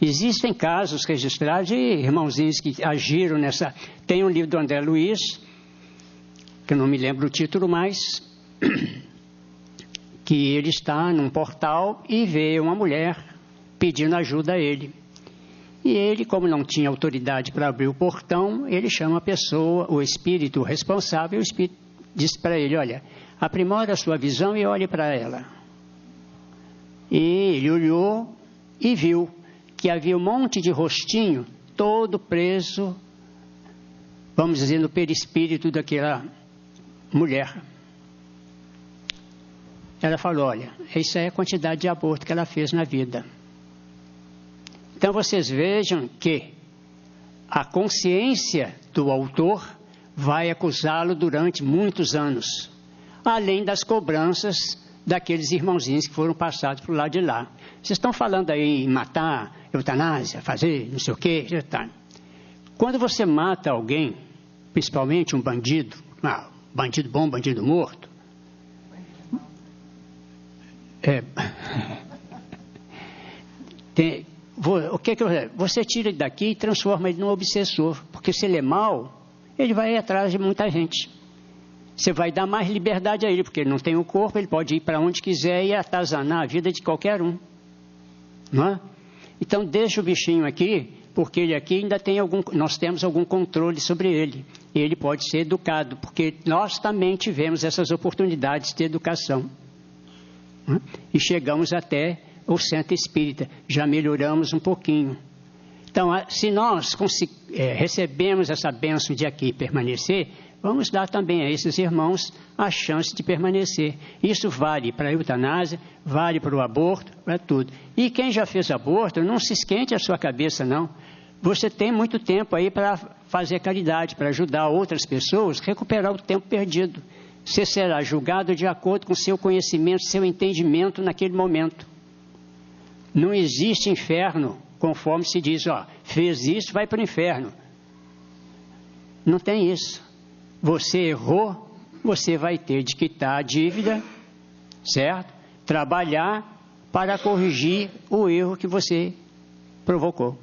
Existem casos registrados de irmãozinhos que agiram nessa... Tem um livro do André Luiz, que eu não me lembro o título mais, que ele está num portal e vê uma mulher pedindo ajuda a ele. E ele, como não tinha autoridade para abrir o portão, ele chama a pessoa, o espírito responsável, e o espírito diz para ele, olha, aprimora a sua visão e olhe para ela. E ele olhou e viu que havia um monte de rostinho, todo preso, vamos dizer, no perispírito daquela mulher. Ela falou, olha, essa é a quantidade de aborto que ela fez na vida. Então vocês vejam que a consciência do autor vai acusá-lo durante muitos anos, além das cobranças daqueles irmãozinhos que foram passados para o lado de lá. Vocês estão falando aí em matar, eutanásia, fazer não sei o quê. Quando você mata alguém, principalmente um bandido, bandido bom, bandido morto, o que você tira ele daqui e transforma ele num obsessor, porque se ele é mau, ele vai ir atrás de muita gente. Você vai dar mais liberdade a ele, porque ele não tem o corpo, ele pode ir para onde quiser e atazanar a vida de qualquer um. Não é? Então deixa o bichinho aqui, porque ele aqui ainda tem nós temos algum controle sobre ele. E ele pode ser educado, porque nós também tivemos essas oportunidades de educação. Não é? E chegamos até o centro espírita, já melhoramos um pouquinho. Então, se nós recebemos essa bênção de aqui permanecer, vamos dar também a esses irmãos a chance de permanecer. Isso vale para a eutanásia, vale para o aborto, para tudo. E quem já fez aborto, não se esquente a sua cabeça, não. Você tem muito tempo aí para fazer caridade, para ajudar outras pessoas a recuperar o tempo perdido. Você será julgado de acordo com seu conhecimento, seu entendimento naquele momento. Não existe inferno, conforme se diz, fez isso, vai para o inferno. Não tem isso. Você errou, você vai ter de quitar a dívida, certo? Trabalhar para corrigir o erro que você provocou.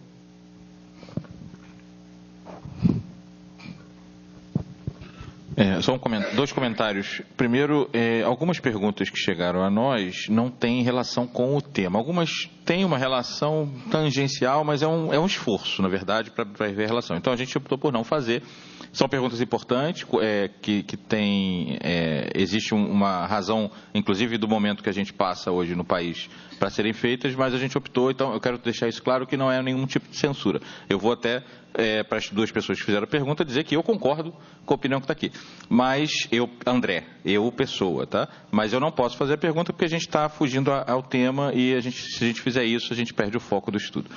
Só dois comentários. Primeiro, algumas perguntas que chegaram a nós não têm relação com o tema. Algumas têm uma relação tangencial, mas é um esforço, na verdade, para ver a relação. Então, a gente optou por não fazer. São perguntas importantes, que tem... existe uma razão, inclusive, do momento que a gente passa hoje no país para serem feitas, mas a gente optou, então eu quero deixar isso claro que não é nenhum tipo de censura. Eu vou até... para as duas pessoas que fizeram a pergunta, dizer que eu concordo com a opinião que está aqui. Mas André, pessoa, tá? Mas eu não posso fazer a pergunta porque a gente está fugindo ao tema e se a gente fizer isso, a gente perde o foco do estudo.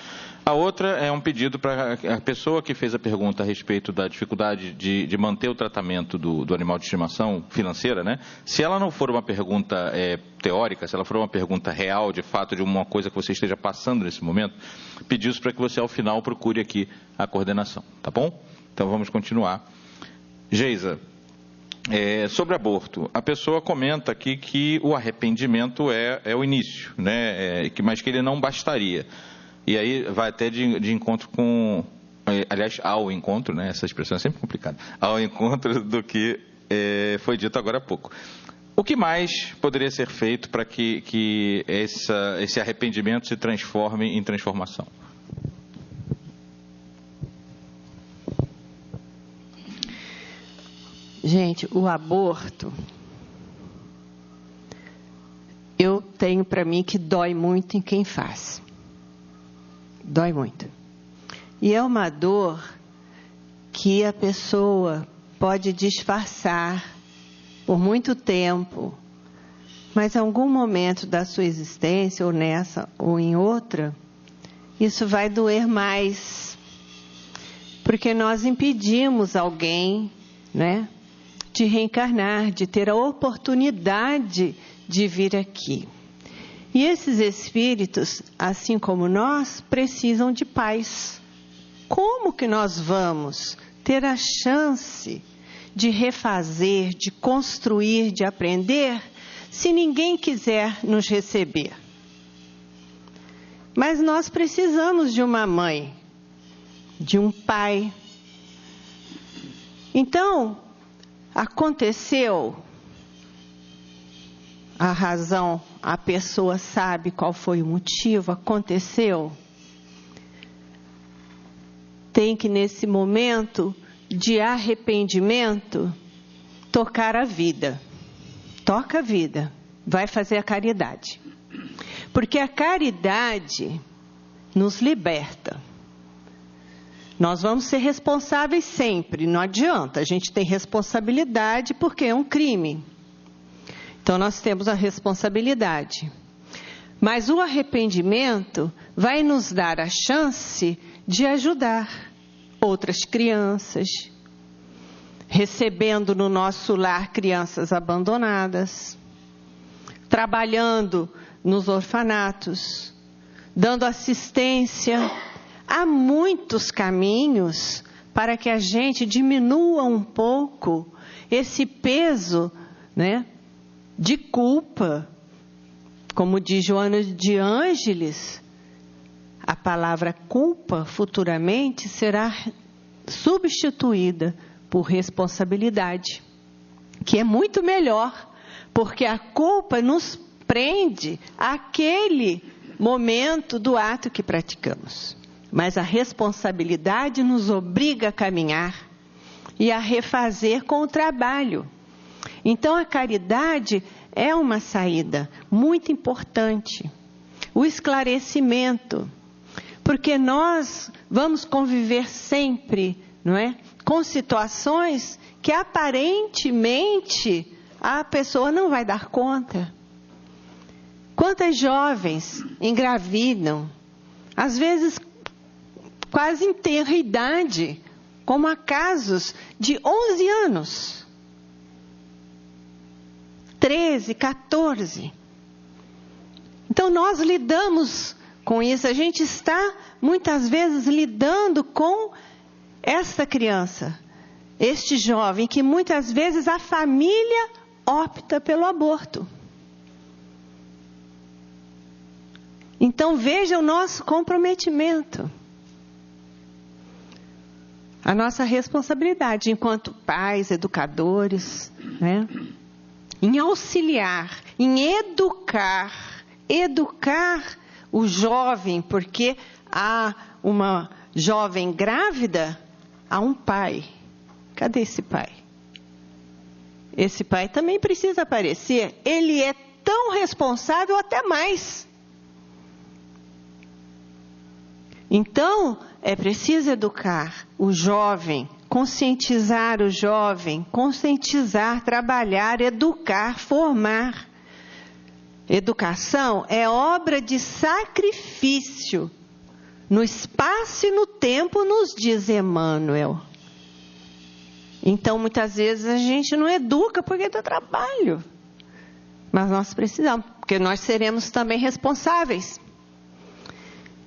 A outra é um pedido para a pessoa que fez a pergunta a respeito da dificuldade de manter o tratamento do animal de estimação financeira, né? Se ela não for uma pergunta teórica, se ela for uma pergunta real, de fato, de uma coisa que você esteja passando nesse momento, pedimos para que você, ao final, procure aqui a coordenação, tá bom? Então, vamos continuar. Geisa, sobre aborto, a pessoa comenta aqui que o arrependimento é o início, né? Mas que ele não bastaria. E aí vai até de encontro com... aliás, ao encontro, né? Essa expressão é sempre complicada. Ao encontro do que foi dito agora há pouco. O que mais poderia ser feito para que esse arrependimento se transforme em transformação? Gente, o aborto, eu tenho para mim que dói muito em quem faz. Dói muito. E é uma dor que a pessoa pode disfarçar por muito tempo, mas em algum momento da sua existência, ou nessa ou em outra, isso vai doer mais. Porque nós impedimos alguém, né, de reencarnar, de ter a oportunidade de vir aqui. E esses espíritos, assim como nós, precisam de paz. Como que nós vamos ter a chance de refazer, de construir, de aprender, se ninguém quiser nos receber? Mas nós precisamos de uma mãe, de um pai. Então, aconteceu, a razão, a pessoa sabe qual foi o motivo, aconteceu. Tem que, nesse momento de arrependimento, tocar a vida. Toca a vida, vai fazer a caridade. Porque a caridade nos liberta. Nós vamos ser responsáveis sempre, não adianta. A gente tem responsabilidade porque é um crime. Então nós temos a responsabilidade. Mas o arrependimento vai nos dar a chance de ajudar outras crianças, recebendo no nosso lar crianças abandonadas, trabalhando nos orfanatos, dando assistência. Há muitos caminhos para que a gente diminua um pouco esse peso, né, de culpa. Como diz Joana de Ângeles, a palavra culpa futuramente será substituída por responsabilidade, que é muito melhor, porque a culpa nos prende àquele momento do ato que praticamos. Mas a responsabilidade nos obriga a caminhar e a refazer com o trabalho. Então a caridade é uma saída muito importante. O esclarecimento, porque nós vamos conviver sempre, não é, com situações que aparentemente a pessoa não vai dar conta. Quantas jovens engravidam, às vezes quase em tenra idade, como há casos de 11 anos, 13, 14. Então nós lidamos com isso, a gente está muitas vezes lidando com esta criança, este jovem, que muitas vezes a família opta pelo aborto. Então veja o nosso comprometimento. A nossa responsabilidade enquanto pais, educadores, né? Em auxiliar, em educar o jovem, porque há uma jovem grávida, há um pai. Cadê esse pai? Esse pai também precisa aparecer. Ele é tão responsável, até mais. Então, é preciso educar o jovem, conscientizar o jovem, trabalhar, educar, formar. Educação é obra de sacrifício. No espaço e no tempo, nos diz Emmanuel. Então, muitas vezes a gente não educa porque dá trabalho. Mas nós precisamos, porque nós seremos também responsáveis.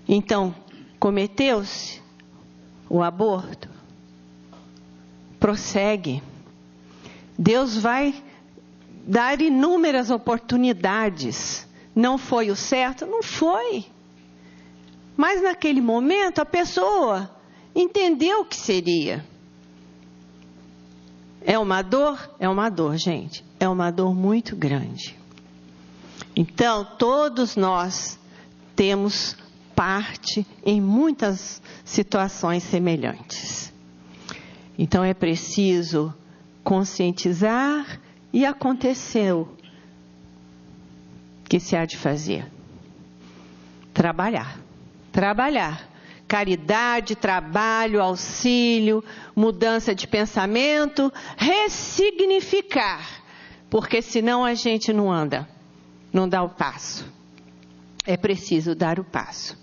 Então, cometeu-se o aborto, prossegue. Deus vai dar inúmeras oportunidades. Não foi o certo? Não foi. Mas naquele momento a pessoa entendeu o que seria. É uma dor? É uma dor, gente. É uma dor muito grande. Então, todos nós temos parte em muitas situações semelhantes. Então é preciso conscientizar, e aconteceu. O que se há de fazer? Trabalhar. Caridade, trabalho, auxílio, mudança de pensamento, ressignificar. Porque senão a gente não anda, não dá o passo. É preciso dar o passo.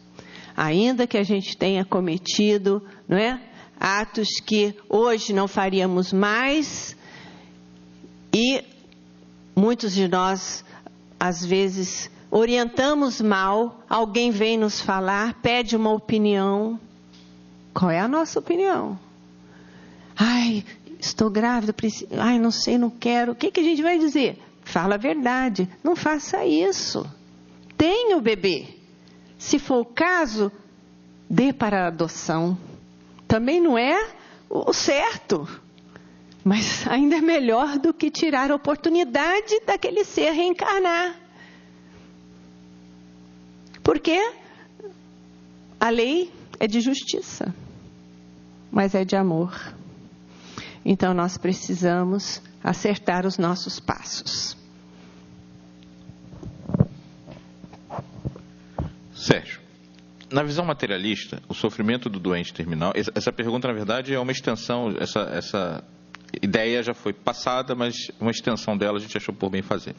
Ainda que a gente tenha cometido, não é, atos que hoje não faríamos mais, e muitos de nós, às vezes, orientamos mal, alguém vem nos falar, pede uma opinião. Qual é a nossa opinião? Ai, estou grávida, não sei, não quero. O que a gente vai dizer? fala a verdade. Não faça isso. Tenha o bebê. Se for o caso, dê para a adoção. Também não é o certo, mas ainda é melhor do que tirar a oportunidade daquele ser reencarnar. Porque a lei é de justiça, mas é de amor. Então nós precisamos acertar os nossos passos. Sérgio, na visão materialista, o sofrimento do doente terminal... Essa pergunta, na verdade, é uma extensão... Essa ideia já foi passada, mas uma extensão dela a gente achou por bem fazer.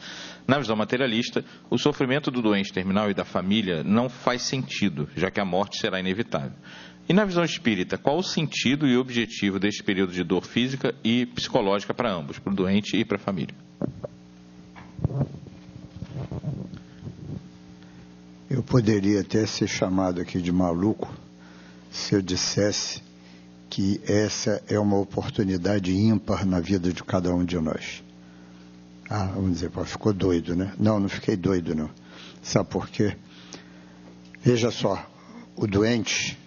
Na visão materialista, o sofrimento do doente terminal e da família não faz sentido, já que a morte será inevitável. E na visão espírita, qual o sentido e objetivo desse período de dor física e psicológica para ambos, para o doente e para a família? Eu poderia até ser chamado aqui de maluco se eu dissesse que essa é uma oportunidade ímpar na vida de cada um de nós. Vamos dizer, ficou doido, né? Não fiquei doido, não. Sabe por quê? Veja só, o doente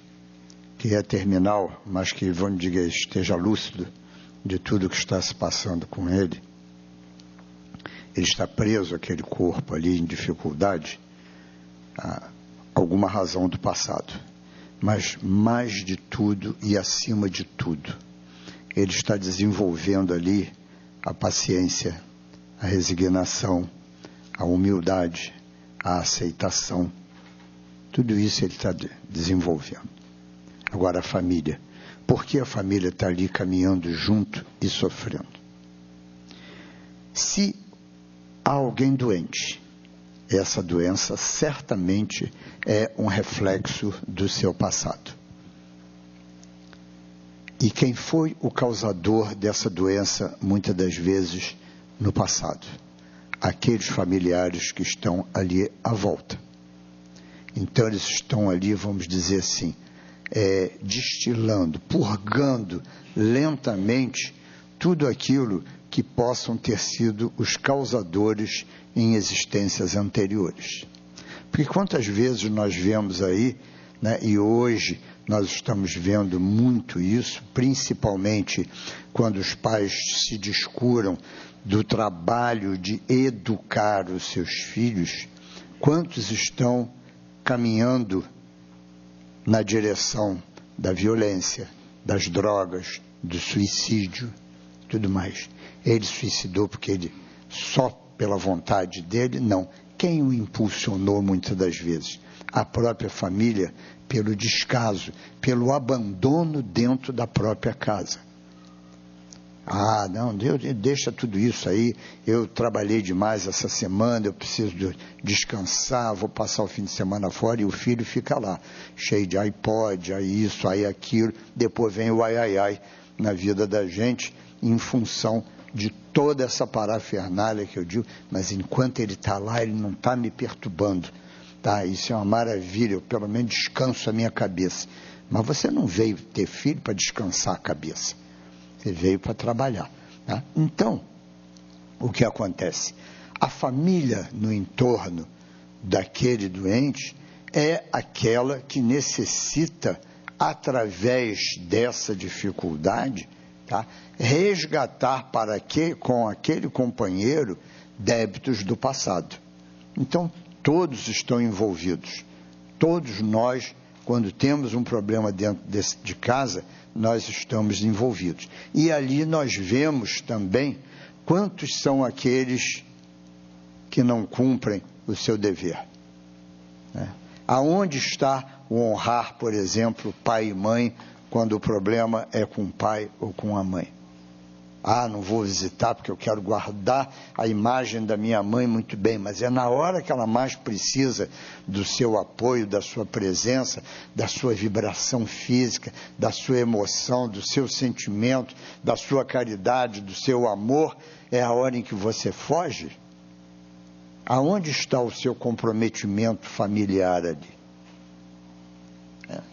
que é terminal, mas que, vamos dizer, esteja lúcido de tudo que está se passando com ele, ele está preso àquele corpo ali em dificuldade, alguma razão do passado. Mas mais de tudo e acima de tudo, ele está desenvolvendo ali a paciência, a resignação, a humildade, a aceitação. Tudo isso ele está desenvolvendo. Agora a família. Por que a família está ali caminhando junto e sofrendo? Se há alguém doente, essa doença certamente é um reflexo do seu passado. E quem foi o causador dessa doença, muitas das vezes, no passado? Aqueles familiares que estão ali à volta. Então, eles estão ali, vamos dizer assim, destilando, purgando lentamente tudo aquilo que possam ter sido os causadores em existências anteriores. Porque quantas vezes nós vemos aí, né, e hoje nós estamos vendo muito isso, principalmente quando os pais se descuram do trabalho de educar os seus filhos, quantos estão caminhando na direção da violência, das drogas, do suicídio, tudo mais. Ele suicidou porque ele, só pela vontade dele? Não. Quem o impulsionou muitas das vezes? A própria família, pelo descaso, pelo abandono dentro da própria casa. Não, Deus, deixa tudo isso aí, eu trabalhei demais essa semana, eu preciso descansar, vou passar o fim de semana fora, e o filho fica lá, cheio de iPod, aí isso, aí aquilo, depois vem o ai na vida da gente, em função de toda essa parafernália que eu digo, mas enquanto ele está lá, ele não está me perturbando, tá? Isso é uma maravilha, eu pelo menos descanso a minha cabeça. Mas você não veio ter filho para descansar a cabeça, você veio para trabalhar, tá? Então, o que acontece? A família no entorno daquele doente é aquela que necessita, através dessa dificuldade, tá, resgatar com aquele companheiro débitos do passado. Então, todos estão envolvidos. Todos nós, quando temos um problema dentro de casa, nós estamos envolvidos. E ali nós vemos também quantos são aqueles que não cumprem o seu dever. Né? Aonde está o honrar, por exemplo, pai e mãe, quando o problema é com o pai ou com a mãe? Não vou visitar porque eu quero guardar a imagem da minha mãe. Muito bem, mas é na hora que ela mais precisa do seu apoio, da sua presença, da sua vibração física, da sua emoção, do seu sentimento, da sua caridade, do seu amor, é a hora em que você foge? Aonde está o seu comprometimento familiar ali?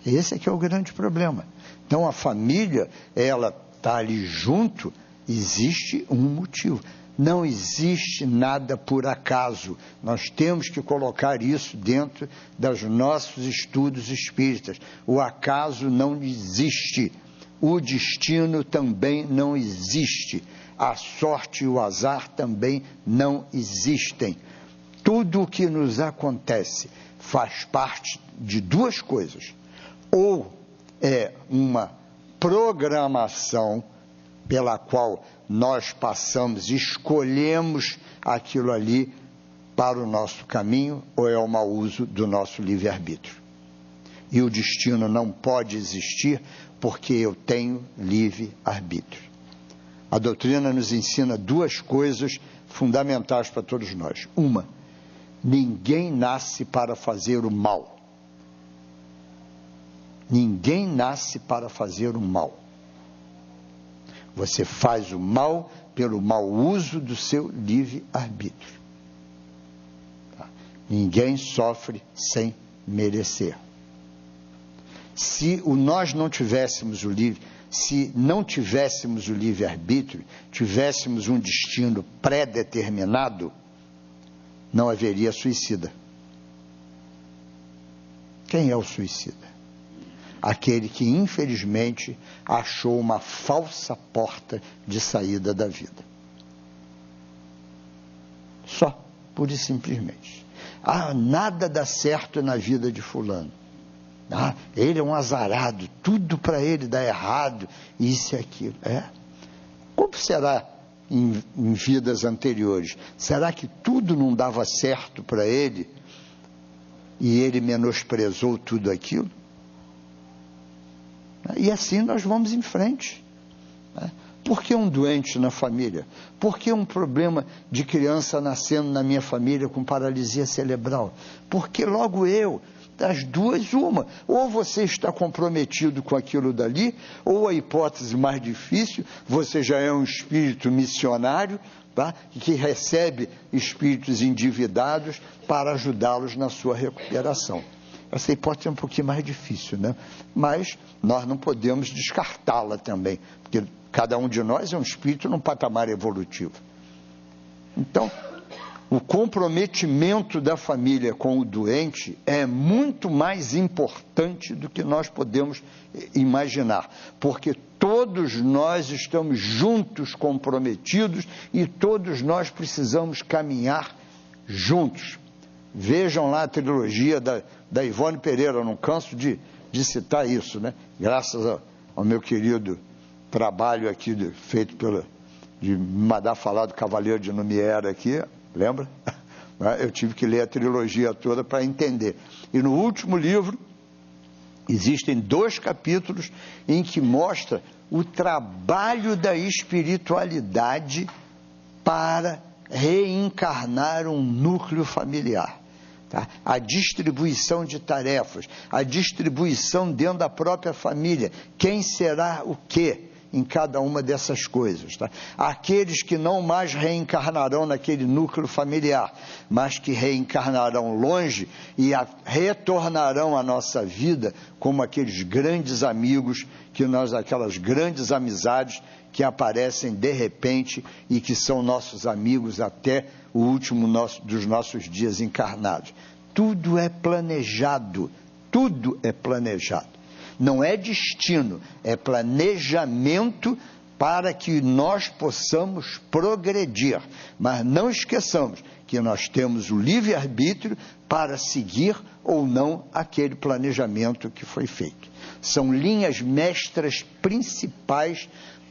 Esse é que é o grande problema. Então a família, ela está ali junto. Existe um motivo, Não existe nada por acaso. Nós temos que colocar isso dentro dos nossos estudos espíritas. O acaso não existe. O destino também não existe. A sorte e o azar também não existem. Tudo o que nos acontece faz parte de duas coisas. Ou é uma programação pela qual nós passamos, escolhemos aquilo ali para o nosso caminho, ou é o mau uso do nosso livre-arbítrio. E o destino não pode existir porque eu tenho livre-arbítrio. A doutrina nos ensina duas coisas fundamentais para todos nós. Uma, ninguém nasce para fazer o mal. Ninguém nasce para fazer o mal. Você faz o mal pelo mau uso do seu livre-arbítrio. Tá? Ninguém sofre sem merecer. Se nós não tivéssemos o se não tivéssemos o livre-arbítrio, tivéssemos um destino pré-determinado, não haveria suicida. Quem é o suicida? Aquele que, infelizmente, achou uma falsa porta de saída da vida. Só, pura e simplesmente. Nada dá certo na vida de fulano. Ele é um azarado, tudo para ele dá errado, isso e aquilo. Como será em vidas anteriores? Será que tudo não dava certo para ele e ele menosprezou tudo aquilo? E assim nós vamos em frente. Por que um doente na família? Por que um problema de criança nascendo na minha família com paralisia cerebral? Porque logo eu, das duas, uma. Ou você está comprometido com aquilo dali, ou a hipótese mais difícil, você já é um espírito missionário, tá? Que recebe espíritos endividados para ajudá-los na sua recuperação. Essa hipótese é um pouquinho mais difícil, né? Mas nós não podemos descartá-la também, porque cada um de nós é um espírito num patamar evolutivo. Então, o comprometimento da família com o doente é muito mais importante do que nós podemos imaginar, porque todos nós estamos juntos comprometidos e todos nós precisamos caminhar juntos. Vejam lá a trilogia da Ivone Pereira, eu não canso de citar isso, né? Graças ao meu querido trabalho aqui feito de me mandar falar do Cavaleiro de Lumière aqui, lembra? Eu tive que ler a trilogia toda para entender. E no último livro, existem 2 capítulos em que mostra o trabalho da espiritualidade para reencarnar um núcleo familiar. Tá? A distribuição de tarefas, a distribuição dentro da própria família, quem será o quê em cada uma dessas coisas. Tá? Aqueles que não mais reencarnarão naquele núcleo familiar, mas que reencarnarão longe e retornarão à nossa vida como aqueles grandes amigos, aquelas grandes amizades que aparecem de repente e que são nossos amigos até o último dos nossos dias encarnados. Tudo é planejado, tudo é planejado. Não é destino, é planejamento para que nós possamos progredir. Mas não esqueçamos que nós temos o livre-arbítrio para seguir ou não aquele planejamento que foi feito. São linhas mestras principais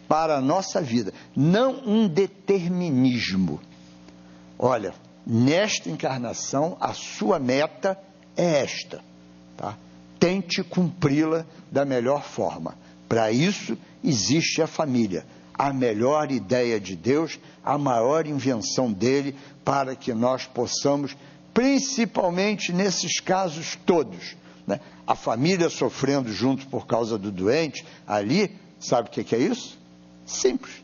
para a nossa vida, não um determinismo. Olha, nesta encarnação, a sua meta é esta, tá? Tente cumpri-la da melhor forma. Para isso, existe a família, a melhor ideia de Deus, a maior invenção dele, para que nós possamos, principalmente nesses casos todos, né? A família sofrendo junto por causa do doente, ali, sabe o que é isso? Simples.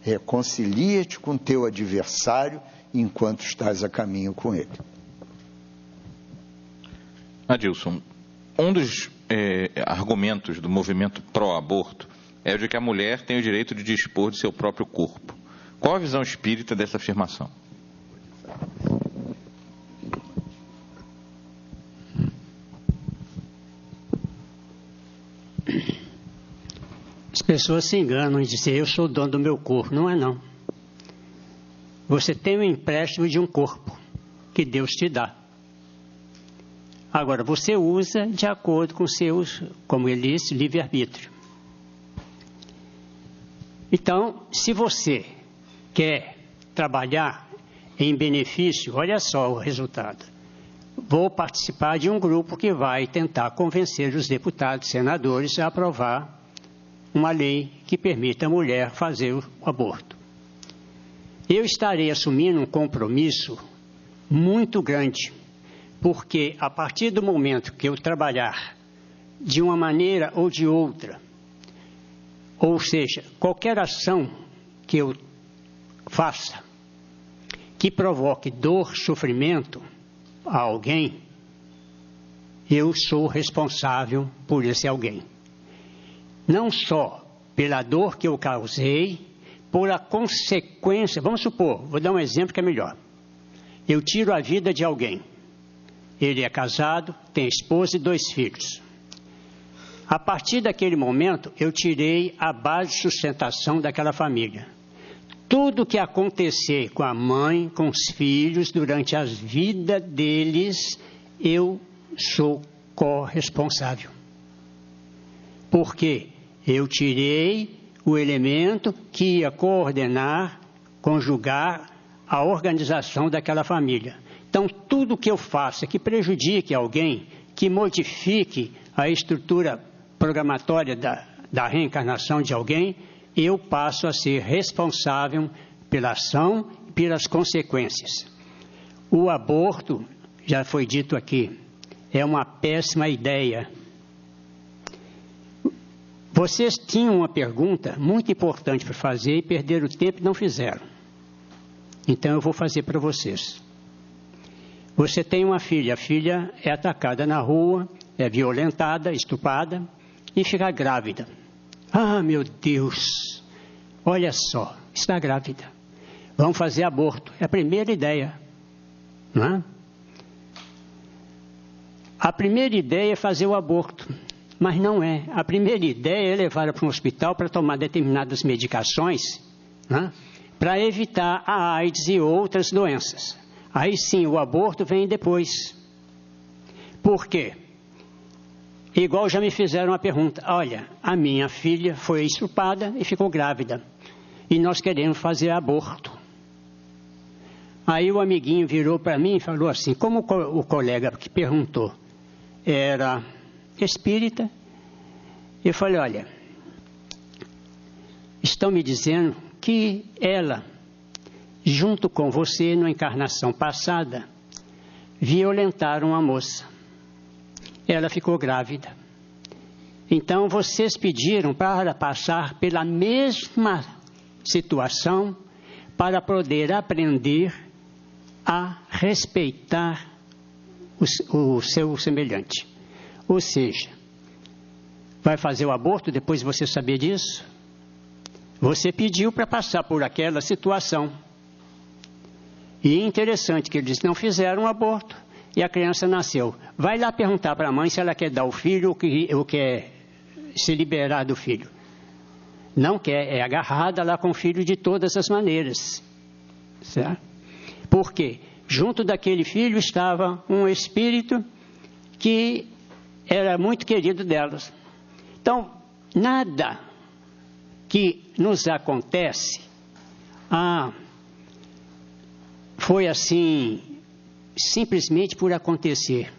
Reconcilia-te com teu adversário enquanto estás a caminho com ele. Adilson, um dos argumentos do movimento pró-aborto é o de que a mulher tem o direito de dispor de seu próprio corpo. Qual a visão espírita dessa afirmação? As pessoas se enganam e dizem, eu sou o dono do meu corpo. Não é não. Você tem um empréstimo de um corpo que Deus te dá. Agora, você usa de acordo com seus, como ele disse, livre-arbítrio. Então, se você quer trabalhar em benefício, olha só o resultado. Vou participar de um grupo que vai tentar convencer os deputados e senadores a aprovar uma lei que permita a mulher fazer o aborto. Eu estarei assumindo um compromisso muito grande, porque a partir do momento que eu trabalhar de uma maneira ou de outra, ou seja, qualquer ação que eu faça que provoque dor, sofrimento a alguém, eu sou responsável por esse alguém. Não só pela dor que eu causei, por a consequência, vamos supor, vou dar um exemplo que é melhor. Eu tiro a vida de alguém. Ele é casado, tem esposa e 2 filhos. A partir daquele momento, eu tirei a base de sustentação daquela família. Tudo que acontecer com a mãe, com os filhos, durante a vida deles, eu sou corresponsável. Porque eu tirei o elemento que ia coordenar, conjugar a organização daquela família. Então, tudo que eu faça que prejudique alguém, que modifique a estrutura programatória da reencarnação de alguém, eu passo a ser responsável pela ação e pelas consequências. O aborto, já foi dito aqui, é uma péssima ideia. Vocês tinham uma pergunta muito importante para fazer e perderam o tempo e não fizeram. Então eu vou fazer para vocês. Você tem uma filha, a filha é atacada na rua, é violentada, estuprada e fica grávida. Ah, meu Deus, olha só, está grávida. Vamos fazer aborto. É a primeira ideia, não é? A primeira ideia é fazer o aborto, mas não é. A primeira ideia é levá-la para um hospital para tomar determinadas medicações, né, para evitar a AIDS e outras doenças. Aí sim, o aborto vem depois. Por quê? Igual já me fizeram uma pergunta. Olha, a minha filha foi estuprada e ficou grávida. E nós queremos fazer aborto. Aí o amiguinho virou para mim e falou assim, como o colega que perguntou era espírita, eu falei, olha, estão me dizendo que ela, junto com você, na encarnação passada, violentaram a moça. Ela ficou grávida. Então, vocês pediram para passar pela mesma situação para poder aprender a respeitar o seu semelhante. Ou seja, vai fazer o aborto depois de você saber disso? Você pediu para passar por aquela situação. E é interessante que eles não fizeram o aborto e a criança nasceu. Vai lá perguntar para a mãe se ela quer dar o filho ou quer se liberar do filho. Não quer, é agarrada lá com o filho de todas as maneiras. Certo? Por quê? Junto daquele filho estava um espírito que era muito querido delas. Então, nada que nos acontece foi assim, simplesmente por acontecer.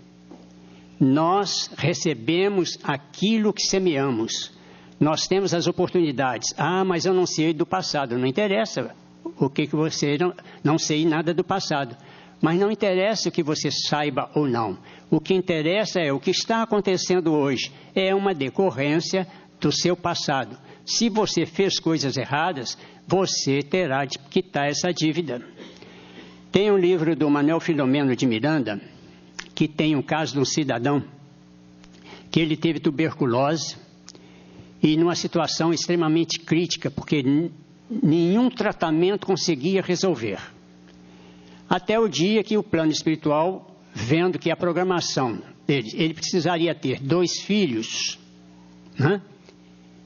Nós recebemos aquilo que semeamos. Nós temos as oportunidades. Mas eu não sei do passado. Não interessa o que você... Não sei nada do passado. Mas não interessa o que você saiba ou não. O que interessa é o que está acontecendo hoje. É uma decorrência do seu passado. Se você fez coisas erradas, você terá de quitar essa dívida. Tem um livro do Manuel Filomeno de Miranda, que tem um caso de um cidadão que ele teve tuberculose e numa situação extremamente crítica, porque nenhum tratamento conseguia resolver. Até o dia que o plano espiritual, vendo que a programação dele, ele precisaria ter 2 filhos, né?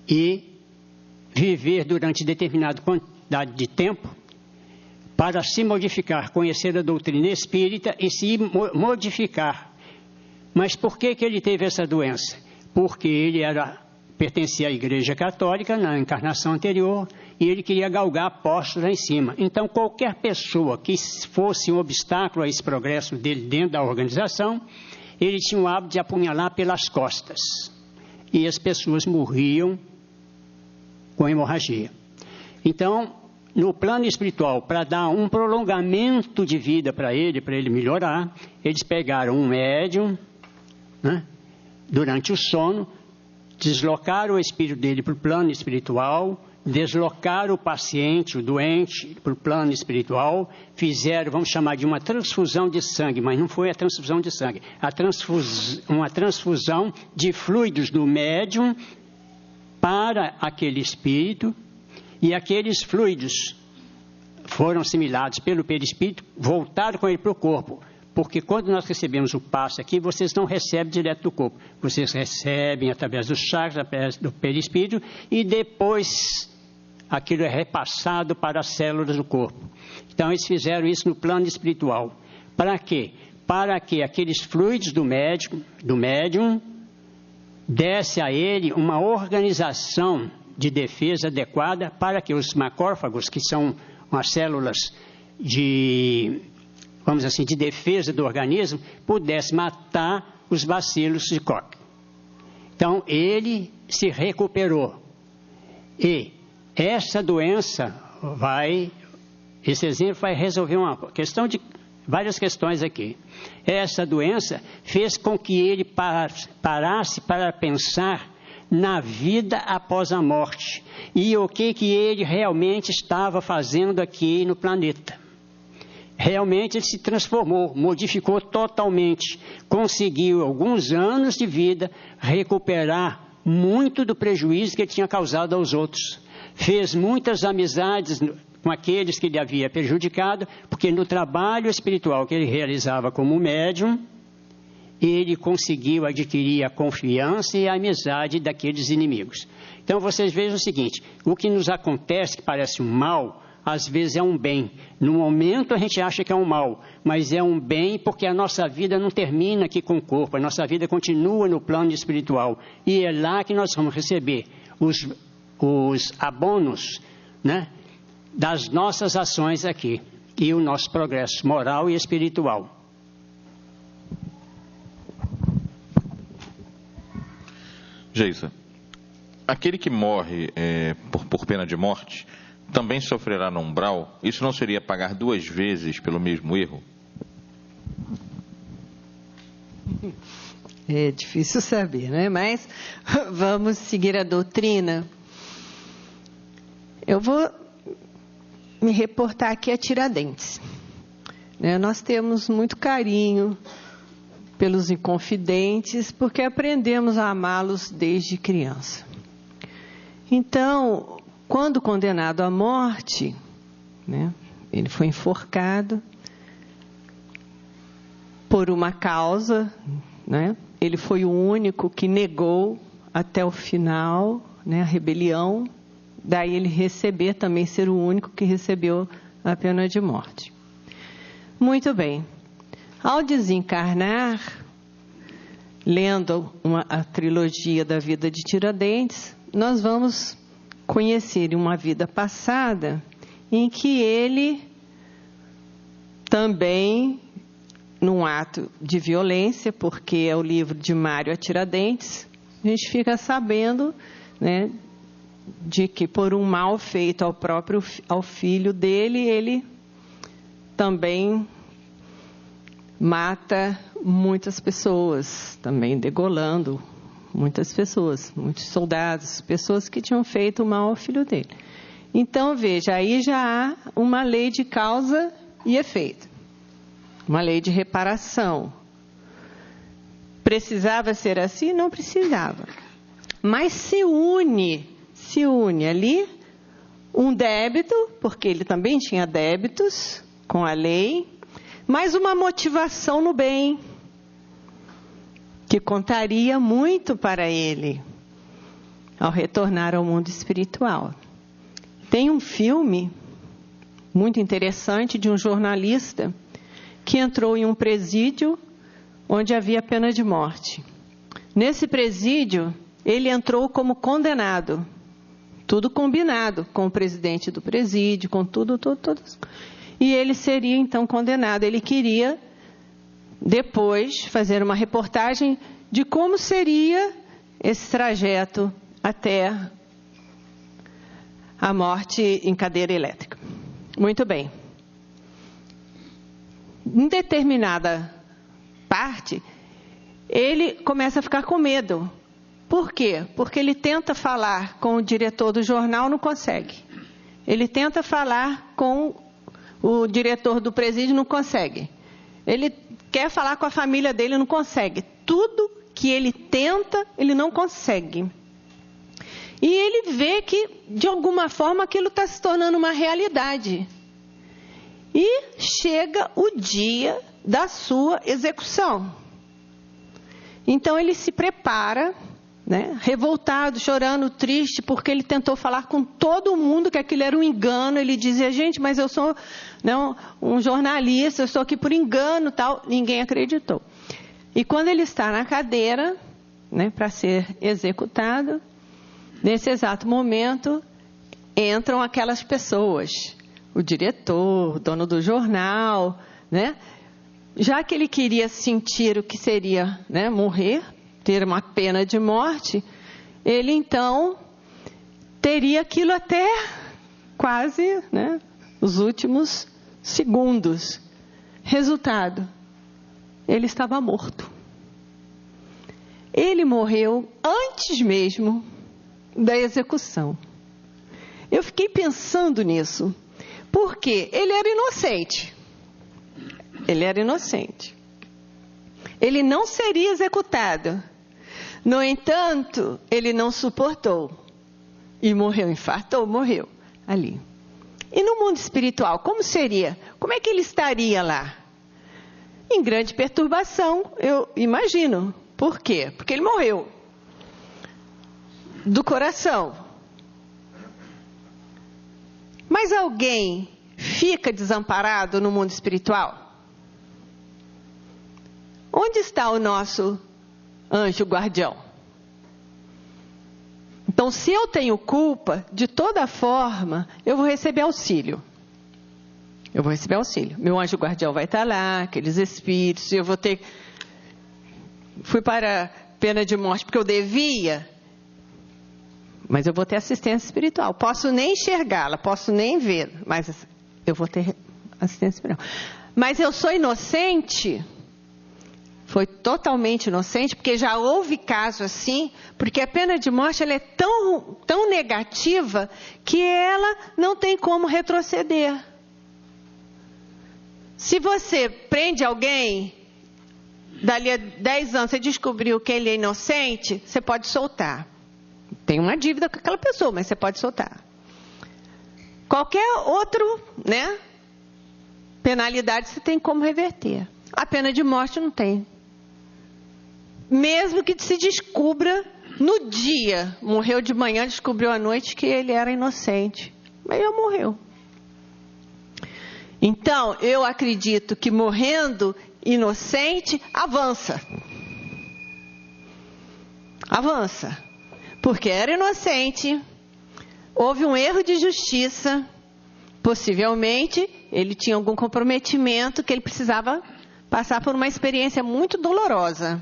E viver durante determinada quantidade de tempo para se modificar, conhecer a doutrina espírita e se modificar. Mas por que ele teve essa doença? Porque ele pertencia à Igreja Católica na encarnação anterior e ele queria galgar postos lá em cima. Então, qualquer pessoa que fosse um obstáculo a esse progresso dele dentro da organização, ele tinha o hábito de apunhalar pelas costas. E as pessoas morriam com hemorragia. Então, no plano espiritual, para dar um prolongamento de vida para ele melhorar, eles pegaram um médium, né, durante o sono, deslocaram o espírito dele para o plano espiritual, deslocaram o paciente, o doente, para o plano espiritual, fizeram, vamos chamar de uma transfusão de sangue, mas não foi a transfusão de sangue, uma transfusão de fluidos do médium para aquele espírito, e aqueles fluidos foram assimilados pelo perispírito, voltaram com ele para o corpo. Porque quando nós recebemos o passe aqui, vocês não recebem direto do corpo. Vocês recebem através dos chakras, através do perispírito, e depois aquilo é repassado para as células do corpo. Então, eles fizeram isso no plano espiritual. Para quê? Para que aqueles fluidos do médium desse a ele uma organização de defesa adequada para que os macrófagos, que são umas células de, vamos dizer assim, de defesa do organismo, pudesse matar os bacilos de Koch. Então, ele se recuperou. E essa doença esse exemplo vai resolver uma questão de várias questões aqui. Essa doença fez com que ele parasse para pensar na vida após a morte e o que ele realmente estava fazendo aqui no planeta. Realmente ele se transformou, modificou totalmente, conseguiu alguns anos de vida recuperar muito do prejuízo que ele tinha causado aos outros. Fez muitas amizades com aqueles que ele havia prejudicado, porque no trabalho espiritual que ele realizava como médium, ele conseguiu adquirir a confiança e a amizade daqueles inimigos. Então, vocês vejam o seguinte, o que nos acontece que parece um mal, às vezes é um bem. No momento a gente acha que é um mal, mas é um bem porque a nossa vida não termina aqui com o corpo, a nossa vida continua no plano espiritual. E é lá que nós vamos receber os abonos, né, das nossas ações aqui e o nosso progresso moral e espiritual. Geisa, aquele que morre por pena de morte também sofrerá no umbral? Isso não seria pagar 2 vezes pelo mesmo erro? É difícil saber, né? Mas vamos seguir a doutrina. Eu vou me reportar aqui a Tiradentes. Nós temos muito carinho pelos inconfidentes, porque aprendemos a amá-los desde criança. Então, quando condenado à morte, né, ele foi enforcado por uma causa, né, ele foi o único que negou até o final, né, a rebelião, daí ele também ser o único que recebeu a pena de morte. Muito bem. Ao desencarnar, lendo a trilogia da vida de Tiradentes, nós vamos conhecer uma vida passada em que ele também, num ato de violência, porque é o livro de Mário a Tiradentes, a gente fica sabendo, né, de que por um mal feito ao filho dele, ele também mata muitas pessoas, também degolando muitas pessoas, muitos soldados, pessoas que tinham feito mal ao filho dele. Então, veja, aí já há uma lei de causa e efeito, uma lei de reparação. Precisava ser assim? Não precisava. Mas se une ali um débito, porque ele também tinha débitos com a lei, mas uma motivação no bem, que contaria muito para ele ao retornar ao mundo espiritual. Tem um filme muito interessante de um jornalista que entrou em um presídio onde havia pena de morte. Nesse presídio, ele entrou como condenado, tudo combinado com o presidente do presídio, com tudo. E ele seria então condenado. Ele queria depois fazer uma reportagem de como seria esse trajeto até a morte em cadeira elétrica. Muito bem. Em determinada parte, ele começa a ficar com medo. Por quê? Porque ele tenta falar com o diretor do jornal, não consegue. Ele tenta falar com o diretor do presídio, não consegue. Ele quer falar com a família dele, não consegue. Tudo que ele tenta, ele não consegue. E ele vê que, de alguma forma, aquilo está se tornando uma realidade. E chega o dia da sua execução. Então ele se prepara, né, revoltado, chorando, triste, porque ele tentou falar com todo mundo que aquilo era um engano. Ele dizia, gente, mas eu sou um jornalista, eu estou aqui por engano, tal. Ninguém acreditou. E quando ele está na cadeira, né, para ser executado, nesse exato momento, entram aquelas pessoas, o diretor, o dono do jornal, né? Já que ele queria sentir o que seria, né, morrer, ter uma pena de morte, ele então teria aquilo até quase, né, os últimos segundos. Resultado, ele estava morto. Ele morreu antes mesmo da execução. Eu fiquei pensando nisso, porque ele era inocente. Ele era inocente. Ele não seria executado. No entanto, ele não suportou. E morreu, infartou, morreu ali. E no mundo espiritual, como seria? Como é que ele estaria lá? Em grande perturbação, eu imagino. Por quê? Porque ele morreu. Do coração. Mas alguém fica desamparado no mundo espiritual? Onde está o nosso anjo guardião? Então, se eu tenho culpa, de toda forma, eu vou receber auxílio. Eu vou receber auxílio. Meu anjo guardião vai estar lá, aqueles espíritos, eu vou ter... Fui para pena de morte porque eu devia, mas eu vou ter assistência espiritual. Posso nem enxergá-la, posso nem ver, mas eu vou ter assistência espiritual. Mas eu sou inocente... Foi totalmente inocente, porque já houve caso assim, porque a pena de morte ela é tão negativa que ela não tem como retroceder. Se você prende alguém, dali a 10 anos você descobriu que ele é inocente, você pode soltar. Tem uma dívida com aquela pessoa, mas você pode soltar. Qualquer outro, né, penalidade você tem como reverter. A pena de morte não tem. Mesmo que se descubra no dia, morreu de manhã, descobriu à noite que ele era inocente. Mas ele morreu. Então, eu acredito que morrendo inocente, avança. Avança. Porque era inocente, houve um erro de justiça, possivelmente ele tinha algum comprometimento que ele precisava passar por uma experiência muito dolorosa.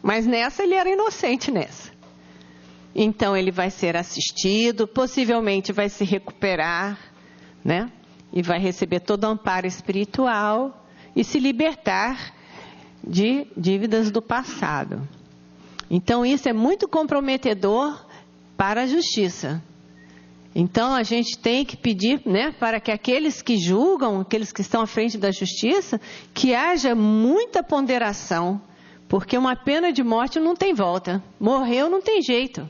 Mas nessa ele era inocente nessa. Então ele vai ser assistido, possivelmente vai se recuperar, né? E vai receber todo o amparo espiritual e se libertar de dívidas do passado. Então isso é muito comprometedor para a justiça. Então a gente tem que pedir, né, para que aqueles que julgam, aqueles que estão à frente da justiça, que haja muita ponderação. Porque uma pena de morte não tem volta. Morreu não tem jeito.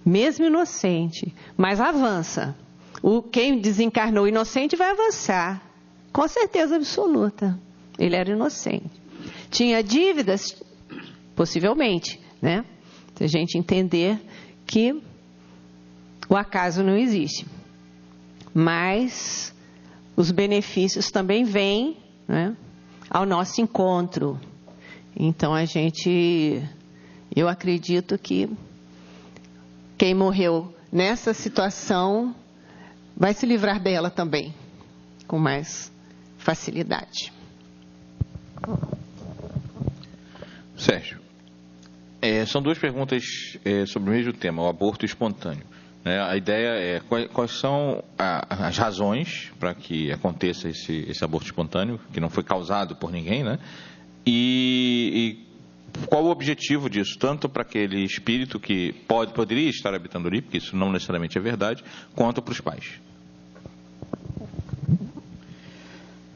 Mesmo inocente. Mas avança. Quem desencarnou inocente vai avançar, com certeza absoluta. Ele era inocente. Tinha dívidas? Possivelmente, né? Se a gente entender que o acaso não existe. Mas os benefícios também vêm, né, ao nosso encontro. Então eu acredito que quem morreu nessa situação vai se livrar dela também, com mais facilidade. Sérgio, são duas perguntas sobre o mesmo tema, o aborto espontâneo. A ideia é quais são as razões para que aconteça esse aborto espontâneo, que não foi causado por ninguém, né? E qual o objetivo disso, tanto para aquele espírito que poderia estar habitando ali, porque isso não necessariamente é verdade, quanto para os pais.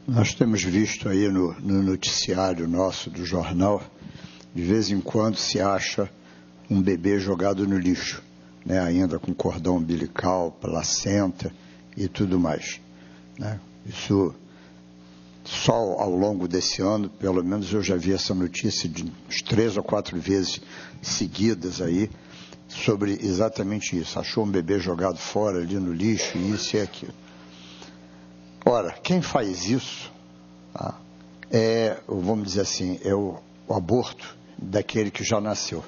Nós temos visto aí no noticiário nosso do jornal, de vez em quando se acha um bebê jogado no lixo, né, ainda com cordão umbilical, placenta e tudo mais, né? Isso, só ao longo desse ano, pelo menos eu já vi essa notícia de uns 3 ou 4 vezes seguidas aí, sobre exatamente isso. Achou um bebê jogado fora ali no lixo, isso e aquilo. Ora, quem faz isso, tá, vamos dizer assim, é o aborto daquele que já nasceu.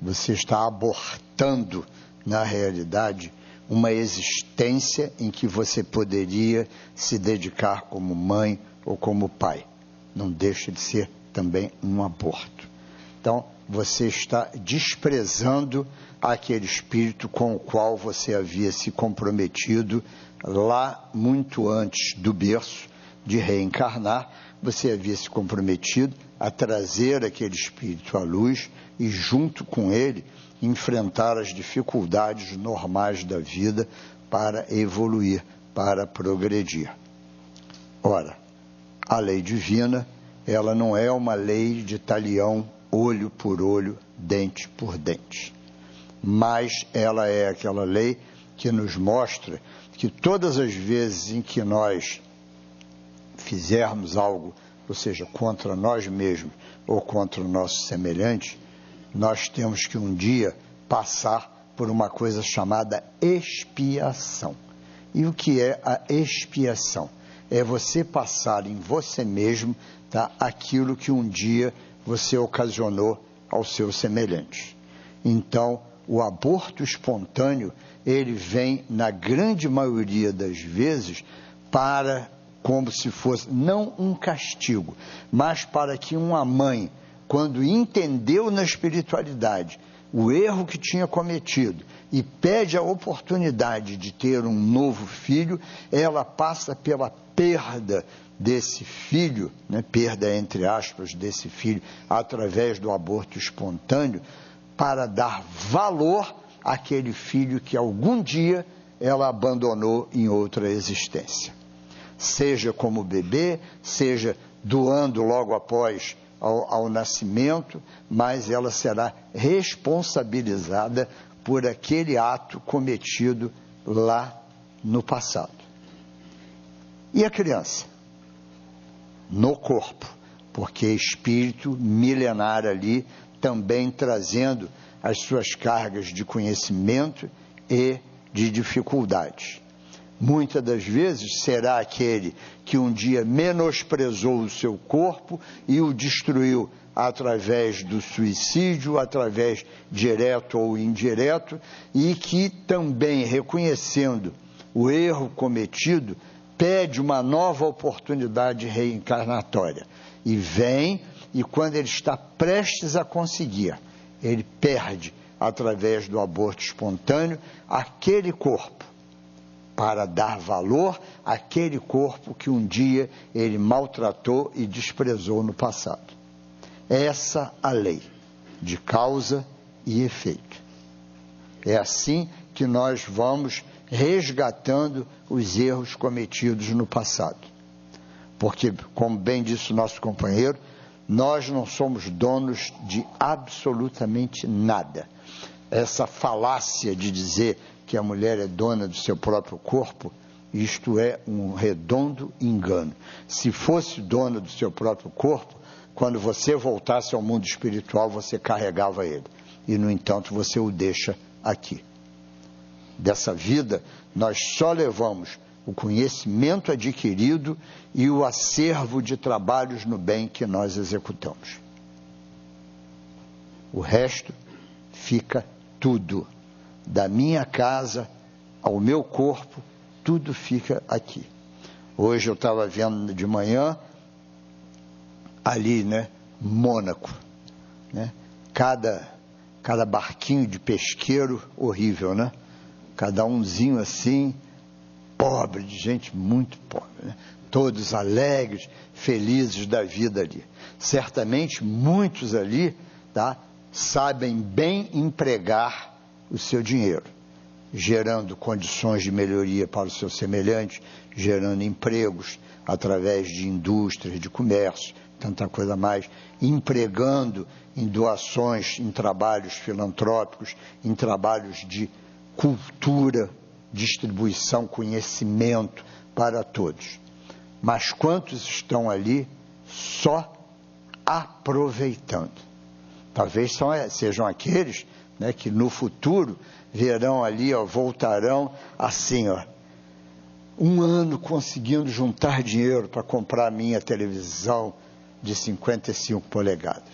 Você está abortando, na realidade, uma existência em que você poderia se dedicar como mãe ou como pai. Não deixa de ser também um aborto. Então, você está desprezando aquele espírito com o qual você havia se comprometido lá muito antes do berço de reencarnar. Você havia se comprometido a trazer aquele espírito à luz e, junto com ele, enfrentar as dificuldades normais da vida para evoluir, para progredir. Ora, a lei divina, ela não é uma lei de talião, olho por olho, dente por dente. Mas ela é aquela lei que nos mostra que todas as vezes em que nós fizermos algo, ou seja, contra nós mesmos ou contra o nosso semelhante, nós temos que um dia passar por uma coisa chamada expiação. E o que é a expiação? É você passar em você mesmo, tá, aquilo que um dia você ocasionou ao seu semelhante. Então, o aborto espontâneo, ele vem, na grande maioria das vezes, para, como se fosse, não um castigo, mas para que uma mãe, quando entendeu na espiritualidade o erro que tinha cometido e pede a oportunidade de ter um novo filho, ela passa pela perda desse filho, né, perda entre aspas desse filho, através do aborto espontâneo, para dar valor àquele filho que algum dia ela abandonou em outra existência. Seja como bebê, seja doando logo após ao nascimento, mas ela será responsabilizada por aquele ato cometido lá no passado. E a criança? No corpo, porque espírito milenar ali, também trazendo as suas cargas de conhecimento e de dificuldades. Muitas das vezes será aquele que um dia menosprezou o seu corpo e o destruiu através do suicídio, através direto ou indireto, e que também, reconhecendo o erro cometido, pede uma nova oportunidade reencarnatória. E vem, e quando ele está prestes a conseguir, ele perde, através do aborto espontâneo, aquele corpo, para dar valor àquele corpo que um dia ele maltratou e desprezou no passado. Essa a lei de causa e efeito. É assim que nós vamos resgatando os erros cometidos no passado. Porque, como bem disse o nosso companheiro, nós não somos donos de absolutamente nada. Essa falácia de dizer que a mulher é dona do seu próprio corpo, isto é um redondo engano. Se fosse dona do seu próprio corpo, quando você voltasse ao mundo espiritual, você carregava ele. E, no entanto, você o deixa aqui. Dessa vida, nós só levamos o conhecimento adquirido e o acervo de trabalhos no bem que nós executamos. O resto fica tudo. Da minha casa ao meu corpo, tudo fica aqui. Hoje eu estava vendo de manhã, ali, Mônaco, cada barquinho de pesqueiro horrível, cada umzinho assim, pobre, de gente muito pobre, todos alegres, felizes da vida ali. Certamente muitos ali, sabem bem empregar o seu dinheiro, gerando condições de melhoria para os seus semelhantes, gerando empregos através de indústrias, de comércio, tanta coisa mais, empregando em doações, em trabalhos filantrópicos, em trabalhos de cultura, distribuição, conhecimento para todos. Mas quantos estão ali só aproveitando? Talvez sejam aqueles que no futuro verão ali, voltarão assim, um ano conseguindo juntar dinheiro para comprar a minha televisão de 55 polegadas.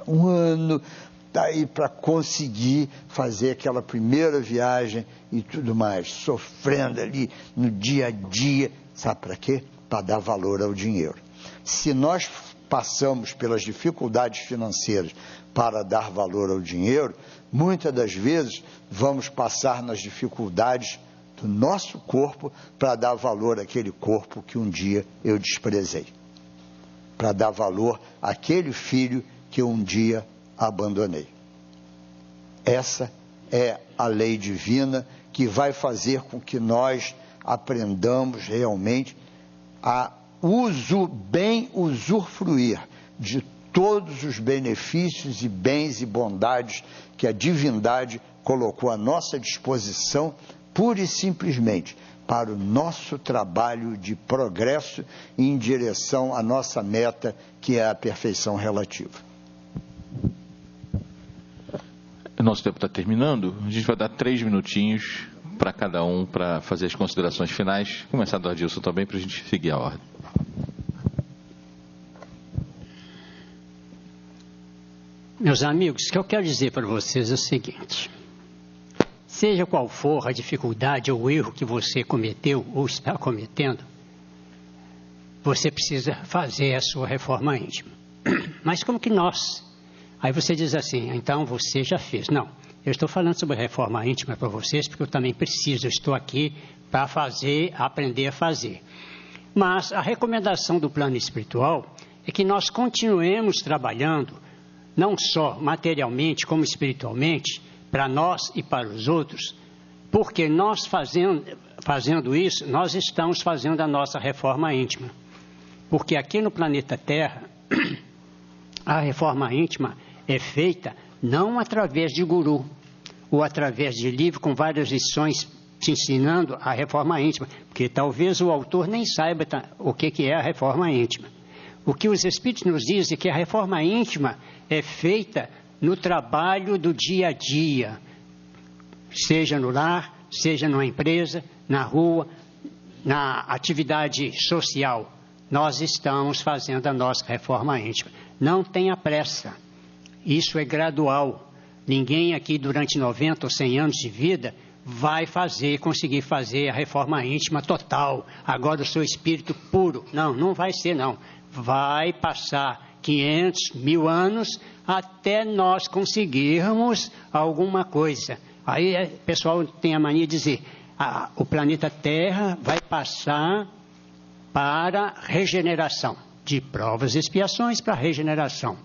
Um ano daí para conseguir fazer aquela primeira viagem e tudo mais, sofrendo ali no dia a dia. Sabe para quê? Para dar valor ao dinheiro. Se nós passamos pelas dificuldades financeiras para dar valor ao dinheiro, muitas das vezes vamos passar nas dificuldades do nosso corpo para dar valor àquele corpo que um dia eu desprezei, para dar valor àquele filho que um dia abandonei. Essa é a lei divina que vai fazer com que nós aprendamos realmente a bem usufruir de todos os benefícios e bens e bondades que a divindade colocou à nossa disposição, pura e simplesmente para o nosso trabalho de progresso em direção à nossa meta, que é a perfeição relativa. Nosso tempo está terminando, a gente vai dar 3 minutinhos para cada um para fazer as considerações finais. Começar do Adilson também, para a gente seguir a ordem. Meus amigos, o que eu quero dizer para vocês é o seguinte: seja qual for a dificuldade ou o erro que você cometeu ou está cometendo, você precisa fazer a sua reforma íntima. Mas como que nós? Aí você diz assim, então você já fez. Não, eu estou falando sobre a reforma íntima para vocês, porque eu também preciso, eu estou aqui para fazer, aprender a fazer. Mas a recomendação do plano espiritual é que nós continuemos trabalhando, não só materialmente como espiritualmente, para nós e para os outros, porque nós fazendo isso, nós estamos fazendo a nossa reforma íntima. Porque aqui no planeta Terra, a reforma íntima é feita não através de guru, ou através de livro com várias lições te ensinando a reforma íntima, porque talvez o autor nem saiba o que é a reforma íntima. O que os Espíritos nos dizem é que a reforma íntima é feita no trabalho do dia a dia, seja no lar, seja numa empresa, na rua, na atividade social. Nós estamos fazendo a nossa reforma íntima. Não tenha pressa. Isso é gradual. Ninguém aqui durante 90 ou 100 anos de vida vai conseguir fazer a reforma íntima total. Agora eu sou espírito puro. Não, não vai ser não. Vai passar 500, 1000 anos até nós conseguirmos alguma coisa. Aí o pessoal tem a mania de dizer, o planeta Terra vai passar para regeneração, de provas e expiações para regeneração.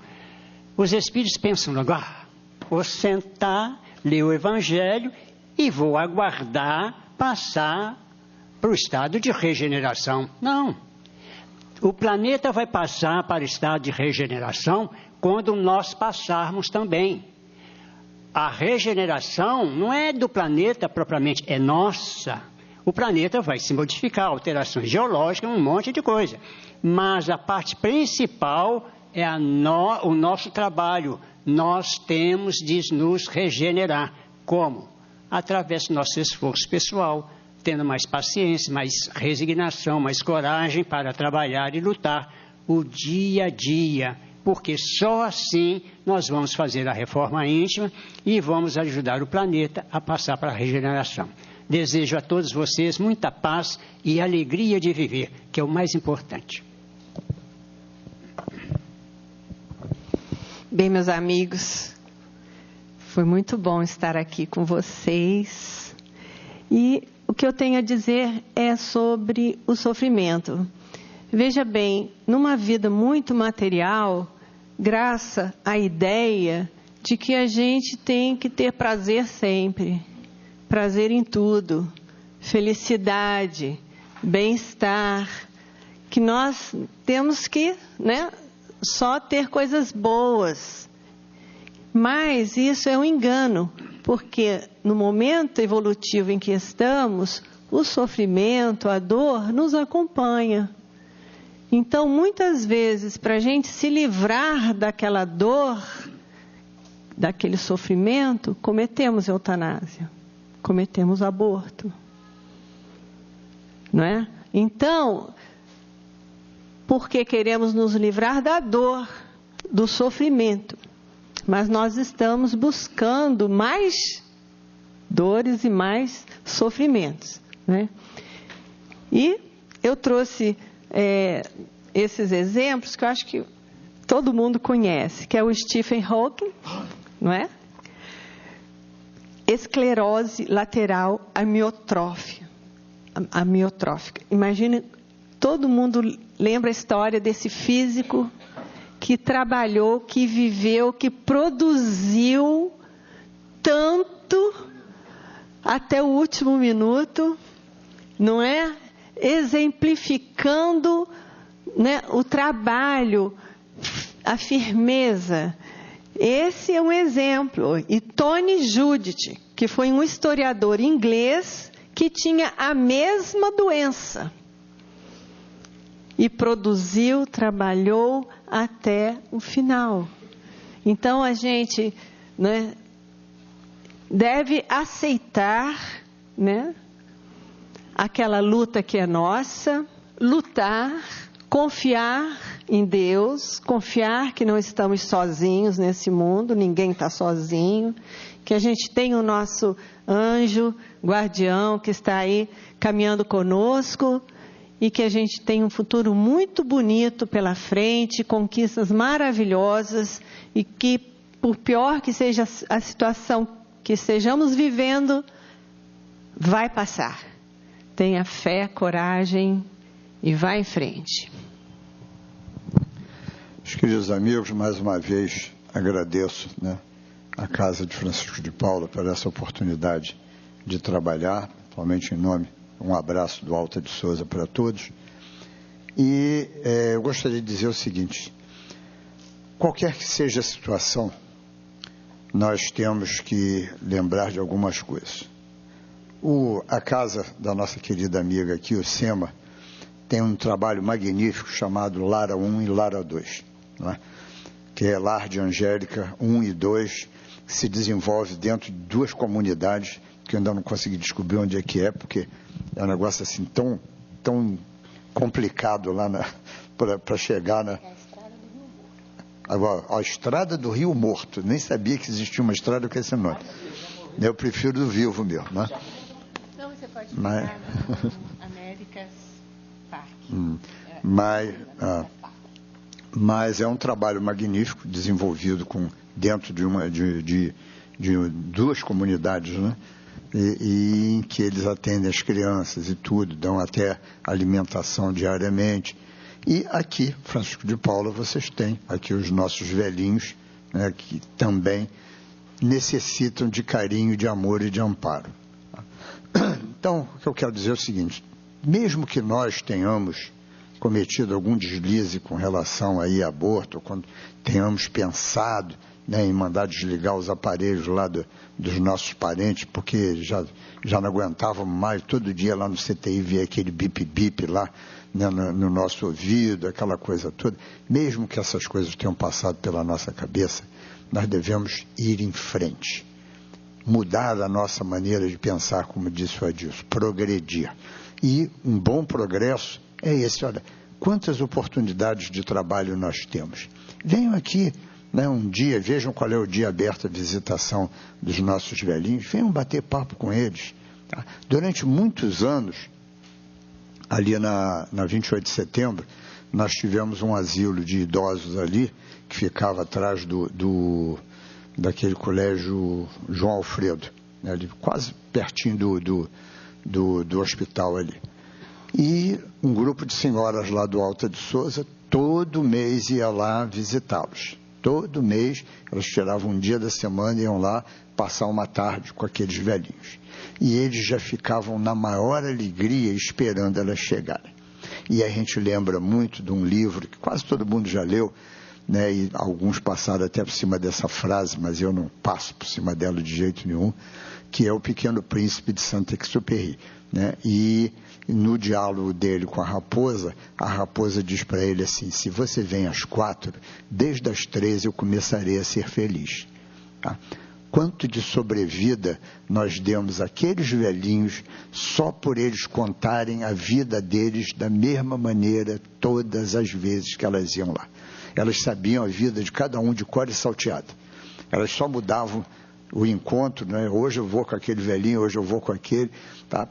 Os espíritos pensam agora, vou sentar, ler o Evangelho e vou aguardar passar para o estado de regeneração. Não. O planeta vai passar para o estado de regeneração quando nós passarmos também. a regeneração não é do planeta propriamente, é nossa. O planeta vai se modificar, alterações geológicas, um monte de coisa. Mas a parte principal é o nosso trabalho. Nós temos de nos regenerar. Como? Através do nosso esforço pessoal, tendo mais paciência, mais resignação, mais coragem para trabalhar e lutar o dia a dia. Porque só assim nós vamos fazer a reforma íntima e vamos ajudar o planeta a passar para a regeneração. Desejo a todos vocês muita paz e alegria de viver, que é o mais importante. Bem, meus amigos, foi muito bom estar aqui com vocês. E o que eu tenho a dizer é sobre o sofrimento. Veja bem, numa vida muito material, graças à ideia de que a gente tem que ter prazer sempre, prazer em tudo, felicidade, bem-estar, que nós temos que, só ter coisas boas. Mas isso é um engano, porque no momento evolutivo em que estamos, o sofrimento, a dor nos acompanha. Então, muitas vezes, para a gente se livrar daquela dor, daquele sofrimento, cometemos eutanásia, cometemos aborto. Não é? Então, porque queremos nos livrar da dor, do sofrimento, mas nós estamos buscando mais dores e mais sofrimentos. Né? E eu trouxe esses exemplos que eu acho que todo mundo conhece, que é o Stephen Hawking, não é? Esclerose lateral amiotrófica. Imagine, todo mundo lembra a história desse físico que trabalhou, que viveu, que produziu tanto até o último minuto, não é? Exemplificando, o trabalho, a firmeza. Esse é um exemplo. E Tony Judith, que foi um historiador inglês que tinha a mesma doença e produziu, trabalhou até o final. Então a gente deve aceitar aquela luta que é nossa, lutar, confiar em Deus, confiar que não estamos sozinhos nesse mundo, ninguém está sozinho, que a gente tem o nosso anjo guardião que está aí caminhando conosco e que a gente tem um futuro muito bonito pela frente, conquistas maravilhosas e que, por pior que seja a situação que estejamos vivendo, vai passar. Tenha fé, coragem e vá em frente. Meus queridos amigos, mais uma vez agradeço a Casa de Francisco de Paula por essa oportunidade de trabalhar, principalmente em nome, um abraço do Alta de Souza para todos. E eu gostaria de dizer o seguinte: qualquer que seja a situação, nós temos que lembrar de algumas coisas. A casa da nossa querida amiga aqui, o SEMA, tem um trabalho magnífico chamado Lara 1 e Lara 2, que é Lar de Angélica 1 e 2, que se desenvolve dentro de duas comunidades, que eu ainda não consegui descobrir onde é que é, porque é um negócio assim tão complicado lá para chegar na... Agora, a Estrada do Rio Morto, nem sabia que existia uma estrada com esse nome. Eu prefiro do Vivo mesmo, né? Então você pode ficar no Américas Park. Mas é um trabalho magnífico, desenvolvido dentro de duas comunidades, e em que eles atendem as crianças e tudo, dão até alimentação diariamente. E aqui, Francisco de Paula, vocês têm aqui os nossos velhinhos, que também necessitam de carinho, de amor e de amparo. Então, o que eu quero dizer é o seguinte: mesmo que nós tenhamos cometido algum deslize com relação aí a aborto, quando tenhamos pensado, né, em mandar desligar os aparelhos lá dos nossos parentes, porque já não aguentavam mais, todo dia lá no CTI via aquele bip-bip lá, né, no nosso ouvido, aquela coisa toda. Mesmo que essas coisas tenham passado pela nossa cabeça, nós devemos ir em frente, mudar a nossa maneira de pensar, como disse o Adilson, progredir. E um bom progresso é esse. Olha, quantas oportunidades de trabalho nós temos. Venham aqui, né, um dia, vejam qual é o dia aberto à visitação dos nossos velhinhos, venham bater papo com eles. Tá? Durante muitos anos, ali na 28 de setembro, nós tivemos um asilo de idosos ali, que ficava atrás daquele colégio João Alfredo, né, ali, quase pertinho do hospital ali. E um grupo de senhoras lá do Alta de Souza, todo mês ia lá visitá-los. Todo mês elas tiravam um dia da semana e iam lá passar uma tarde com aqueles velhinhos. E eles já ficavam na maior alegria esperando elas chegarem. E a gente lembra muito de um livro que quase todo mundo já leu, né, e alguns passaram até por cima dessa frase, mas eu não passo por cima dela de jeito nenhum, que é O Pequeno Príncipe de Saint-Exupéry, né? E no diálogo dele com a raposa diz para ele assim: se você vem às 4, desde as 3 eu começarei a ser feliz. Tá? Quanto de sobrevida nós demos àqueles velhinhos só por eles contarem a vida deles da mesma maneira todas as vezes que elas iam lá. Elas sabiam a vida de cada um de cor e salteado. Elas só mudavam o encontro, né? Hoje eu vou com aquele velhinho, hoje eu vou com aquele, tá?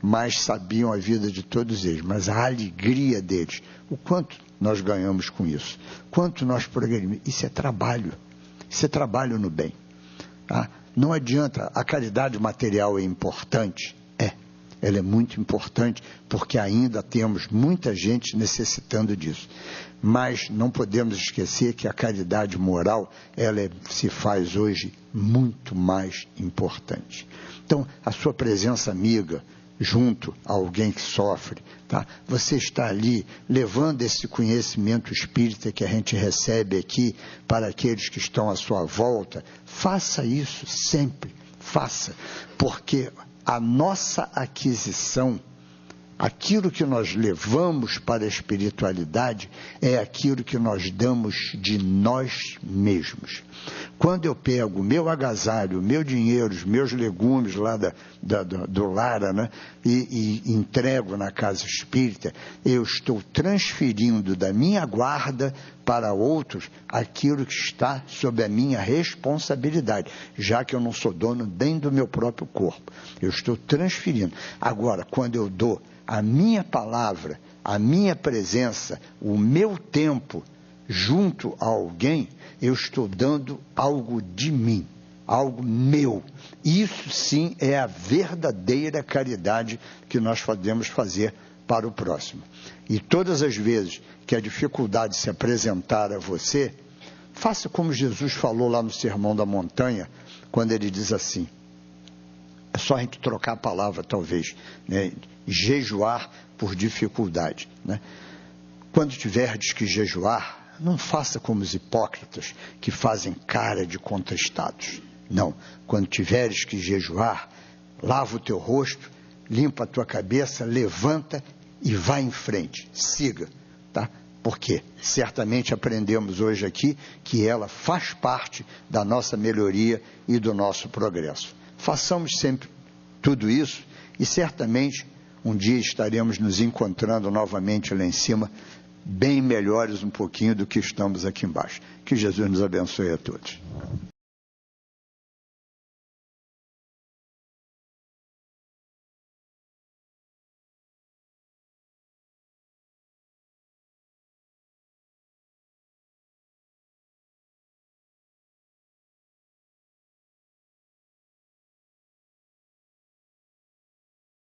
Mas sabiam a vida de todos eles, mas a alegria deles, o quanto nós ganhamos com isso, quanto nós progredimos. Isso é trabalho no bem. Tá? Não adianta, a caridade material é importante, ela é muito importante, porque ainda temos muita gente necessitando disso. Mas não podemos esquecer que a caridade moral, se faz hoje muito mais importante. Então, a sua presença amiga, junto a alguém que sofre, tá? Você está ali levando esse conhecimento espírita que a gente recebe aqui para aqueles que estão à sua volta. Faça isso sempre, faça, porque a nossa aquisição, aquilo que nós levamos para a espiritualidade, é aquilo que nós damos de nós mesmos. Quando eu pego o meu agasalho, o meu dinheiro, os meus legumes lá do Lara, né, e entrego na casa espírita, eu estou transferindo da minha guarda para outros aquilo que está sob a minha responsabilidade, já que eu não sou dono nem do meu próprio corpo. Eu estou transferindo. Agora, quando eu dou a minha palavra, a minha presença, o meu tempo junto a alguém, eu estou dando algo de mim, algo meu. Isso sim é a verdadeira caridade que nós podemos fazer para o próximo. E todas as vezes que a dificuldade se apresentar a você, faça como Jesus falou lá no Sermão da Montanha, quando ele diz assim, é só a gente trocar a palavra talvez, né? Jejuar por dificuldade, né? Quando tiverdes que jejuar, não faça como os hipócritas que fazem cara de contristados. Não, quando tiveres que jejuar, lava o teu rosto, limpa a tua cabeça, levanta e vai em frente, siga, tá? Porque certamente aprendemos hoje aqui que ela faz parte da nossa melhoria e do nosso progresso. Façamos sempre tudo isso e certamente um dia estaremos nos encontrando novamente lá em cima, bem melhores um pouquinho do que estamos aqui embaixo. Que Jesus nos abençoe a todos.